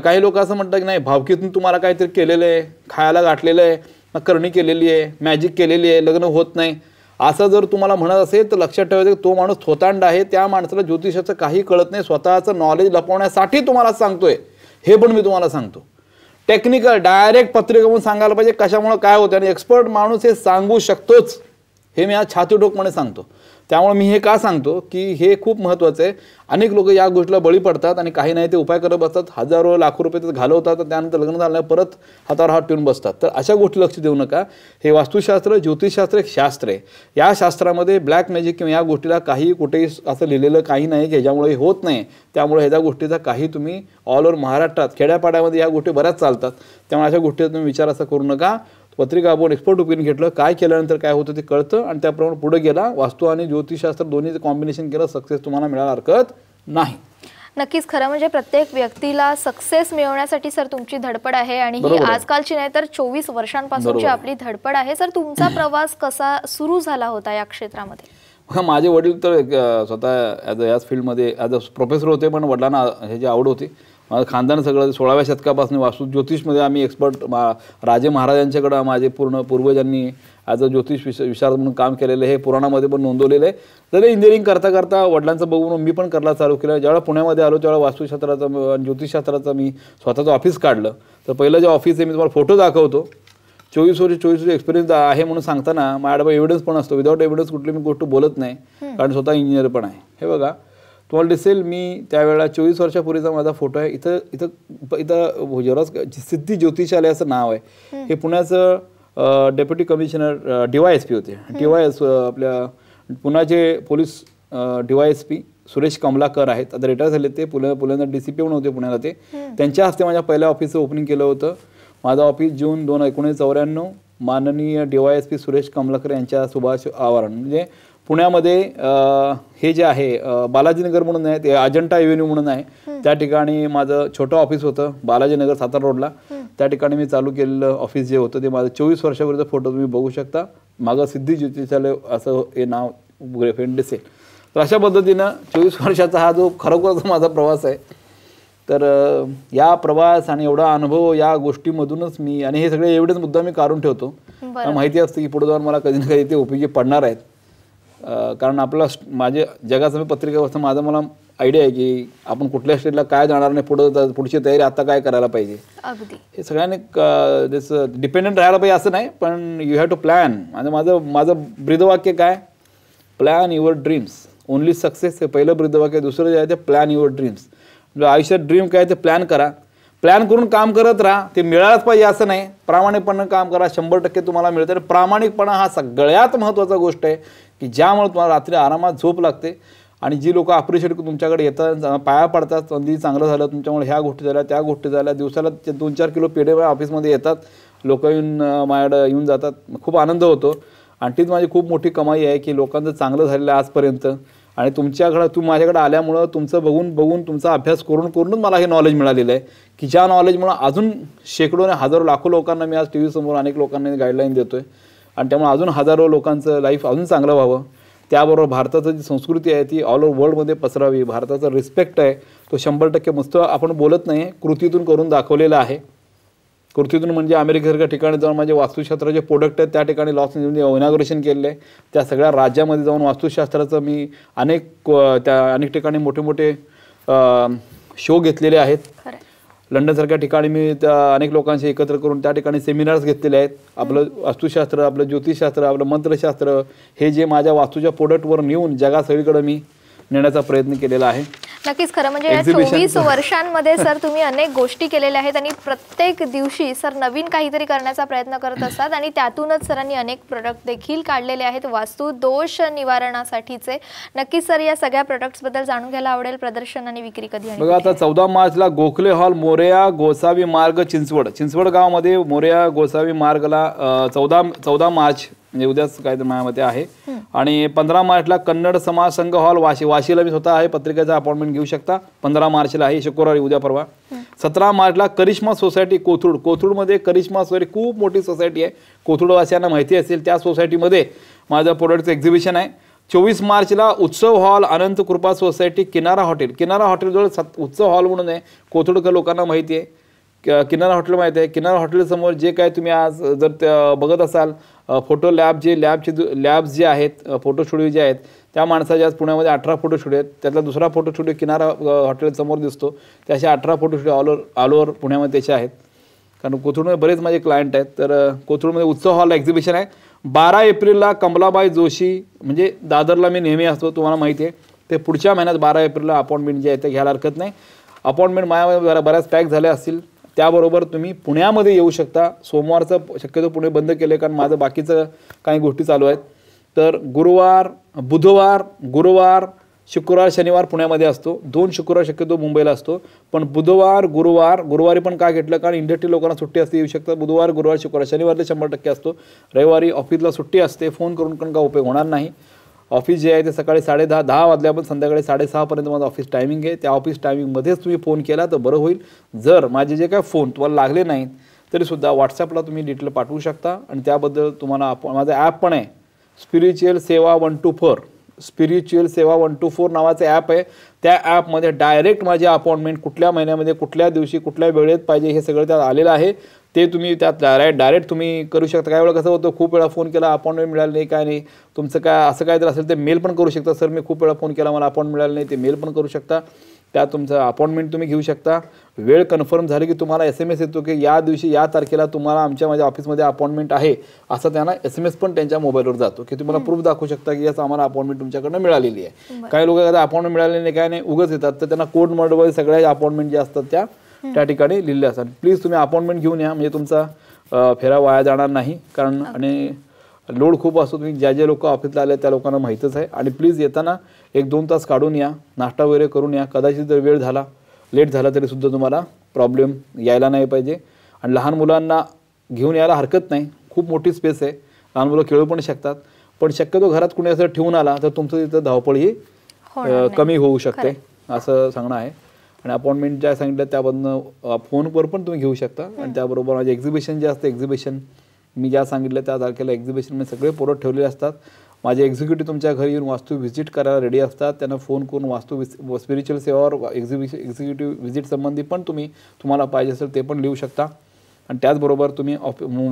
काही लोक असं म्हणतात की नाही भावकीतून तुम्हाला काहीतरी केलेलं आहे, खायला गाठलेलं आहे, करणी केलेली आहे, मॅजिक केलेली आहे, लग्न होत नाही, असं जर तुम्हाला म्हणत असेल तर लक्षात ठेवायचं की तो माणूस थोतांड आहे. त्या माणसाला ज्योतिषाचं काही कळत नाही. स्वतःचं नॉलेज लपवण्यासाठी तुम्हाला सांगतोय हे पण मी तुम्हाला सांगतो. टेक्निकल डायरेक्ट पत्रिका म्हणून सांगायला पाहिजे कशामुळे काय होतं. आणि एक्सपर्ट माणूस हे सांगू शकतोच, हे मी आज छातीठोकपणे सांगतो. त्यामुळे मी हे का सांगतो की हे खूप महत्त्वाचं आहे. अनेक लोक या गोष्टीला बळी पडतात आणि काही नाही ते उपाय करत बसतात, हजारो लाखो रुपये घालवतात, त्यानंतर लग्न झालं परत हातावर हात ठेवून बसतात. तर अशा गोष्टी लक्ष देऊ नका. हे वास्तुशास्त्र ज्योतिषशास्त्र एक शास्त्र आहे. या शास्त्रामध्ये ब्लॅक मॅजिक किंवा या गोष्टीला काही कुठेही असं लिहिलेलं काही नाही की ह्याच्यामुळे होत नाही. त्यामुळे ह्याच्या गोष्टीचा काही तुम्ही ऑल ओव्हर महाराष्ट्रात खेड्यापाड्यामध्ये या गोष्टी बऱ्याच चालतात. त्यामुळे अशा गोष्टीचा तुम्ही विचार असा करू नका. पत्रिका आपण एक्सपर्ट ओपिनियन घेतलं, काय केल्यानंतर काय होतं ते कळतं आणि त्याप्रमाणे पुढे गेला. वास्तू आणि ज्योतिषशास्त्र दोन्हीचं कॉम्बिनेशन केलं, सक्सेस तुम्हाला मिळायला हरकत नाही. नक्कीच. खरं म्हणजे प्रत्येक व्यक्तीला सक्सेस मिळवण्यासाठी सर तुमची धडपड आहे आणि ही आजकालची नाही तर 24 वर्षांपासूनची आपली धडपड आहे. सर तुमचा प्रवास कसा सुरू झाला होता या क्षेत्रामध्ये? माझे वडील तर स्वतः याच फील्डमध्ये ॲज अ प्रोफेसर होते, पण वडिलांना ह्याची आवड होती. माझं खानदान सगळं 16व्या शतकापासून वास्तू ज्योतिषमध्ये आम्ही एक्सपर्ट. राजे महाराजांच्याकडं माझे पूर्वजांनी ॲज अ ज्योतिष विशारद म्हणून काम केलेलं हे पुराणामध्ये पण नोंदवलेलं आहे. तर इंजिनिअरिंग करता करता वडिलांचं बघून मी पण करायला चालू केलं. ज्यावेळेला पुण्यामध्ये आलो त्यावेळेला वास्तुशास्त्राचं ज्योतिषशास्त्राचं मी स्वतःचं ऑफिस काढलं. तर पहिलं जे ऑफिस आहे मी तुम्हाला फोटो दाखवतो. 24 वर्ष एक्सपिरियन्स आहे म्हणून सांगताना माझ्याकडे एव्हिडन्स पण असतो. विदाऊट एव्हिडन्स कुठली मी गोष्ट बोलत नाही, कारण स्वतः इंजिनियर पण आहे. हे बघा तुम्हाला दिसेल, मी त्यावेळेला 24 वर्षापूर्वीचा माझा फोटो आहे. इथं जोरास सिद्धी ज्योतिषालय असं नाव आहे. हे पुण्याचं डेप्युटी कमिशनर DYSP होते. DYS आपल्या पुण्याचे पोलीस DYSP सुरेश कमलाकर आहेत, आता रिटायर झाले ते. पुण्याला DCP पण होते पुण्याला ते. त्यांच्या हस्ते माझ्या पहिल्या ऑफिसचं ओपनिंग केलं होतं. माझं ऑफिस जून 2, 1994 माननीय DYSP सुरेश कमलाकर यांच्या सुभाष आवारण, म्हणजे पुण्यामध्ये हे जे आहे बालाजीनगर म्हणून आहे, ते अजंठा एव्हेन्यू म्हणून आहे, त्या ठिकाणी माझं छोटं ऑफिस होतं. बालाजीनगर सातारा रोडला त्या ठिकाणी मी चालू केलेलं ऑफिस जे होतं ते माझं 24 वर्षापूर्वीचा फोटो तुम्ही बघू शकता. मागं सिद्धी ज्योतिषालय असं हे नाव फ्रेंड दिसेल. तर अशा पद्धतीनं 24 वर्षाचा हा जो खरोखरचा माझा प्रवास आहे. तर या प्रवास आणि एवढा अनुभव या गोष्टीमधूनच मी, आणि हे सगळे एवढेच मुद्दा मी काढून ठेवतो. माहिती असतं की पुढे जाऊन मला कधी ना कधी ते उपयोगी पडणार आहेत. कारण आपला माझे जगाचं मी पत्रिका वाचता मला आयडिया आहे की आपण कुठल्या स्टेजला काय जाणार नाही, पुढची तयारी आता काय करायला पाहिजे. हे सगळ्यांनी डिपेंडंट राहायला पाहिजे असं नाही, पण यू हॅव टू प्लॅन. आणि माझं ब्रीदवाक्य काय, plan your dreams, only success हे पहिलं ब्रीदवाक्य. दुसरं जे आहे ते प्लॅन युअर ड्रीम्स. आयुष्यात ड्रीम काय ते प्लॅन करा, प्लॅन करून काम करत राहा. ते मिळालंच पाहिजे असं नाही, प्रामाणिकपणे काम करा, 100% तुम्हाला मिळतं. प्रामाणिकपणा हा सगळ्यात महत्त्वाचा गोष्ट आहे की ज्यामुळे तुम्हाला रात्री आरामात झोप लागते. आणि जी लोक अप्रिशिएट तुमच्याकडे येतात, पाया पडतात, संधी चांगलं झालं तुमच्यामुळे, ह्या गोष्टी झाल्या त्या गोष्टी झाल्या, दिवसाला 2-4 किलो पेढे ऑफिसमध्ये येतात, लोक येऊन माझ्याकडे येऊन जातात, खूप आनंद होतो. आणि तीच माझी खूप मोठी कमाई आहे की लोकांचं चांगलं झालेलं आहे आजपर्यंत. आणि तुम्ही माझ्याकडे आल्यामुळं तुमचं बघून तुमचा अभ्यास करूनच मला हे नॉलेज मिळालेलं आहे की ज्या नॉलेजमुळं अजून शेकडो आणि हजारो लाखो लोकांना मी आज TV समोर अनेक लोकांना गाईडलाईन देतोय. आणि त्यामुळे अजून हजारो लोकांचं लाईफ अजून चांगलं व्हावं. त्याबरोबर भारताची जी संस्कृती आहे ती ऑल ओव्हर वर्ल्डमध्ये पसरावी. भारताचा रिस्पेक्ट आहे तो 100% मस्त आपण बोलत नाही, कृतीतून करून दाखवलेलं आहे. कृतीतून म्हणजे अमेरिकेसारख्या ठिकाणी जाऊन माझे वास्तुशास्त्राचे प्रोडक्ट आहेत त्या ठिकाणी लॉस एंजल्समध्ये इनॉग्रेशन केलेलं आहे. त्या सगळ्या राज्यामध्ये जाऊन वास्तुशास्त्राचं मी अनेक ठिकाणी मोठे शो घेतलेले आहेत. लंडनसारख्या ठिकाणी मी अनेक लोकांशी एकत्र करून त्या ठिकाणी सेमिनार्स घेतलेले आहेत. आपलं वास्तुशास्त्र, आपलं ज्योतिषशास्त्र, आपलं मंत्रशास्त्र हे जे माझ्या वास्तूच्या प्रोडक्टवर नेऊन जगा सगळीकडे मी नेण्याचा प्रयत्न केलेला आहे. नक्कीच खरं म्हणजे या 24 वर्षांमध्ये सर तुम्ही अनेक गोष्टी केलेल्या आहेत आणि प्रत्येक दिवशी सर नवीन काहीतरी करण्याचा प्रयत्न करत असतात आणि त्यातूनच सरांनी अनेक प्रोडक्ट देखील काढलेले आहेत वास्तू दोष निवारणासाठीचे. नक्कीच सर या सगळ्या प्रोडक्ट्स बद्दल जाणून घ्यायला आवडेल. प्रदर्शन आणि विक्री कधी आहे? बघा आता 14 मार्चला गोखले हॉल, मोरया गोसावी मार्ग, चिंचवड गावामध्ये मोरया गोसावी मार्गला 14 मार्च म्हणजे उद्याच काय तर माझ्यामध्ये आहे. आणि 15 मार्चला कन्नड समाज संघ हॉल वाशीला मी स्वतः आहे, पत्रिकेचा अपॉइंटमेंट घेऊ शकता. 15 मार्चला आहे, शुक्रवारी, उद्या परवा. 17 मार्चला करिश्मा सोसायटी कोथरूडमध्ये करिश्मा सोसायटी खूप मोठी सोसायटी आहे, कोथरूडवासियांना माहिती असेल. त्या सोसायटीमध्ये माझं प्रोडक्टचं एक्झिबिशन आहे. 24 मार्चला उत्सव हॉल, अनंत कृपा सोसायटी, किनारा हॉटेलजवळ उत्सव हॉल म्हणून आहे, कोथरूडकर लोकांना माहिती आहे. किनारा हॉटेल माहिती आहे. किनारा हॉटेलसमोर जे काय तुम्ही आज जर बघत असाल फोटो लॅब्स जे आहेत, फोटो स्टुडिओ जे आहेत, त्या माणसाचे आज पुण्यामध्ये 18 फोटो स्टुडिओ आहेत. त्यातला दुसरा फोटो स्टुडिओ किनारा हॉटेलसमोर दिसतो. त्याचे 18 फोटो स्टुडिओ ऑल ओव्हर पुण्यामध्ये त्याचे आहेत. कारण कोथरूडमध्ये बरेच माझे क्लायंट आहेत. तर कोथरूडमध्ये उत्सव हॉल एक्झिबिशन आहे. 12 एप्रिलला कमलाबाई जोशी, म्हणजे दादरला मी नेहमी असतो तुम्हाला माहिती आहे, ते पुढच्या महिन्यात 12 एप्रिलला अपॉइंटमेंट जे आहे ते घ्यायला हरकत नाही. अपॉइंटमेंट माझ्यामध्ये बऱ्याच पॅक झाल्या असतील. त्याबरोबर तुम्ही पुण्यामध्ये येऊ शकता. सोमवारचं शक्यतो पुणे बंद केले कारण माझं बाकीचं काही गोष्टी चालू आहेत. तर गुरुवार, शुक्रवार, शनिवार पुण्यामध्ये असतो. 2 शुक्रवार शक्यतो मुंबईला असतो. पण गुरुवारी पण काय घेतलं कारण इंडस्ट्री लोकांना सुट्टी असते, येऊ शकतात. बुधवार, गुरुवार, शुक्रवार, शनिवारला 100% असतो. रविवारी ऑफिसला सुट्टी असते. फोन करून पण काय उपयोग होणार नाही. ऑफिस जे आहे ते सकाळी 10:30 वाजल्यापासून संध्याकाळी 6:30 माझं ऑफिस टायमिंग आहे. त्या ऑफिस टायमिंगमध्येच तुम्ही फोन केला तर बरं होईल. जर माझे जे काय फोन तुम्हाला लागले नाहीत तरीसुद्धा व्हॉट्सअपला तुम्ही डिटेल पाठवू शकता. आणि त्याबद्दल तुम्हाला माझं ॲप पण आहे, स्पिरिच्युअल सेवा 124 नावाचं ॲप आहे. त्या ॲपमध्ये डायरेक्ट माझी अपॉइंटमेंट कुठल्या महिन्यामध्ये, कुठल्या दिवशी, कुठल्या वेळेत पाहिजे हे सगळं त्यात आलेलं आहे. ते तुम्ही त्यात डायरेक्ट तुम्ही करू शकता. काही वेळा कसं होतं, खूप वेळा फोन केला अपॉइंटमेंट मिळालं नाही, काय नाही, तुमचं काय असं काय तर असेल ते मेल पण करू शकता. सर मी खूप वेळा फोन केला मला अपॉइंटमेंट मिळालं नाही, ते मेल पण करू शकता. त्यात तुमचं अपॉइंटमेंट तुम्ही घेऊ शकता. वेळ कन्फर्म झाली की तुम्हाला SMS येतो की या दिवशी या तारखेला तुम्हाला माझ्या ऑफिसमध्ये अपॉइंटमेंट आहे, असं त्यांना SMS पण त्यांच्या मोबाईलवर जातो की तुम्हाला प्रूफ दाखवू शकता की याच आम्हाला अपॉइंटमेंट तुमच्याकडनं मिळालेली आहे. काही लोक आता अपॉइंटमेंट मिळालेली नाही, काय नाही, उगाच येतात. तर त्यांना कोड मॉडमध्ये सगळ्या अपॉइंटमेंट जे असतात त्या ठिकाणी लिहिल्या असतात. प्लीज तुम्ही अपॉइंटमेंट घेऊन या, म्हणजे तुमचा फेरा वाया जाणार नाही. कारण आणि लोड खूप असतो. तुम्ही ज्या लोक ऑफिसला आले त्या लोकांना माहीतच आहे. आणि प्लीज येताना 1-2 तास काढून या, नाश्ता वगैरे करून या. कदाचित जर वेळ झाला, लेट झाला तरी सुद्धा तुम्हाला प्रॉब्लेम यायला नाही पाहिजे. आणि लहान मुलांना घेऊन यायला हरकत नाही, खूप मोठी स्पेस आहे, लहान मुलं खेळू पण शकतात. पण शक्यतो घरात कुणी असं ठेवून आला तर तुमचं तिथं धावपळ ही कमी होऊ शकते असं सांगणं आहे. आणि अपॉइंटमेंट ज्या सांगितलं त्याबद्दल फोनवर पण तुम्ही घेऊ शकता. आणि त्याबरोबर माझे एक्झिबिशन जे असतं, एक्झिबिशन मी ज्या सांगितलं त्या तारखेला एक्झिबिशनमध्ये सगळे प्रोडक्ट ठेवलेले असतात. माझे एक्झिक्युटिव्ह तुमच्या घरी येऊन वास्तू व्हिजिट करायला रेडी असतात. त्यांना फोन करून वास्तू स्पिरिच्युअल सेवावर एक्झिक्युटिव्ह व्हिजिट संबंधी पण तुम्हाला पाहिजे असेल ते पण लिहू शकता. आणि त्याचबरोबर तुम्ही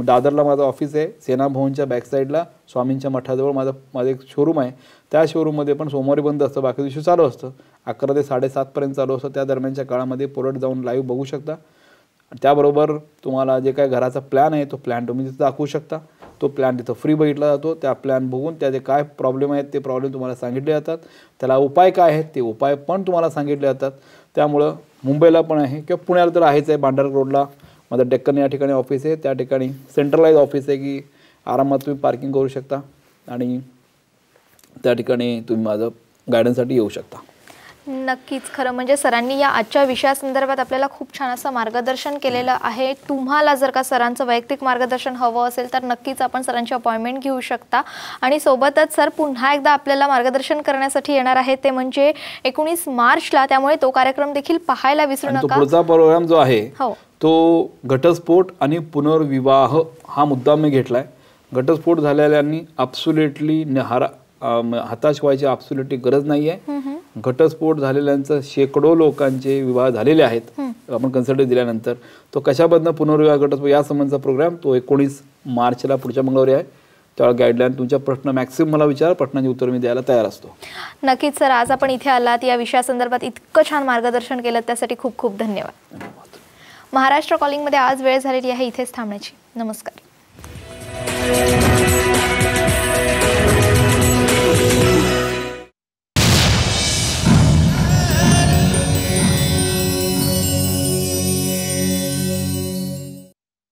दादरला माझं ऑफिस आहे, सेना भवनच्या बॅकसाईडला स्वामींच्या मठाजवळ माझं एक शोरूम आहे. त्या शोरूममध्ये पण सोमवारी बंद असतं, बाकी दिवशी चालू असतं. 11 ते 7:30 चालू असतं. त्या दरम्यानच्या काळामध्ये प्रोडक्ट जाऊन लाईव्ह बघू शकता. त्याबरोबर तुम्हाला जे काय घराचा प्लॅन आहे तो प्लॅन तुम्ही तिथं दाखवू शकता. तो प्लॅन तिथं फ्री बघितला जातो. त्या प्लॅन बघून त्याचे काय प्रॉब्लेम आहेत ते प्रॉब्लेम तुम्हाला सांगितले जातात. त्याला उपाय काय आहेत ते उपाय पण तुम्हाला सांगितले जातात. त्यामुळं मुंबईला पण आहे किंवा पुण्याला तर आहेच आहे. भांडार रोडला माझं डेक्कन या ठिकाणी ऑफिस आहे. त्या ठिकाणी सेंट्रलाइज ऑफिस आहे की आरामात तुम्ही पार्किंग करू शकता आणि त्या ठिकाणी तुम्ही माझं गायडन्ससाठी येऊ शकता. नक्कीच. खरं म्हणजे सरांनी या आजच्या विषयासंदर्भात आपल्याला खूप छान असं मार्गदर्शन केलेलं आहे. तुम्हाला जर का सरांचं वैयक्तिक मार्गदर्शन हवं असेल तर नक्कीच आपण सरांची अपॉइंटमेंट घेऊ शकता. आणि सोबतच सर पुन्हा एकदा आपल्याला मार्गदर्शन करण्यासाठी येणार आहे ते म्हणजे 19 मार्चला. त्यामुळे तो कार्यक्रम देखील पाहायला विसरू नका. पुढचा प्रोग्राम जो आहे तो घटस्फोट आणि पुनर्विवाह हा मुद्दा मी घेतलाय. घटस्फोट झालेल्यांनी ॲब्सोल्युटली हताश व्हायची ॲब्सोल्युटली गरज नाही आहे. घटस्फोट झालेल्यांचं शेकडो लोकांचे विवाह झालेले आहेत आपण कन्सल्टन्सी दिल्यानंतर. तो कशाबद्दल पुनर्विवाह घटस्फोट या संबंधीचा प्रोग्राम तो 19 मार्चला पुढच्या मंगळवारी आहे. त्यावेळेला गाईडलाईन तुमच्या प्रश्न मॅक्सिमम मला विचार, प्रश्नांची उत्तर मी द्यायला तयार असतो. नक्कीच सर, आज आपण इथे आलात, या विषयासंदर्भात इतकं छान मार्गदर्शन केलं त्यासाठी खूप खूप धन्यवाद. महाराष्ट्र कॉलिंगमध्ये आज वेळ झालेली आहे इथेच थांबण्याची. नमस्कार.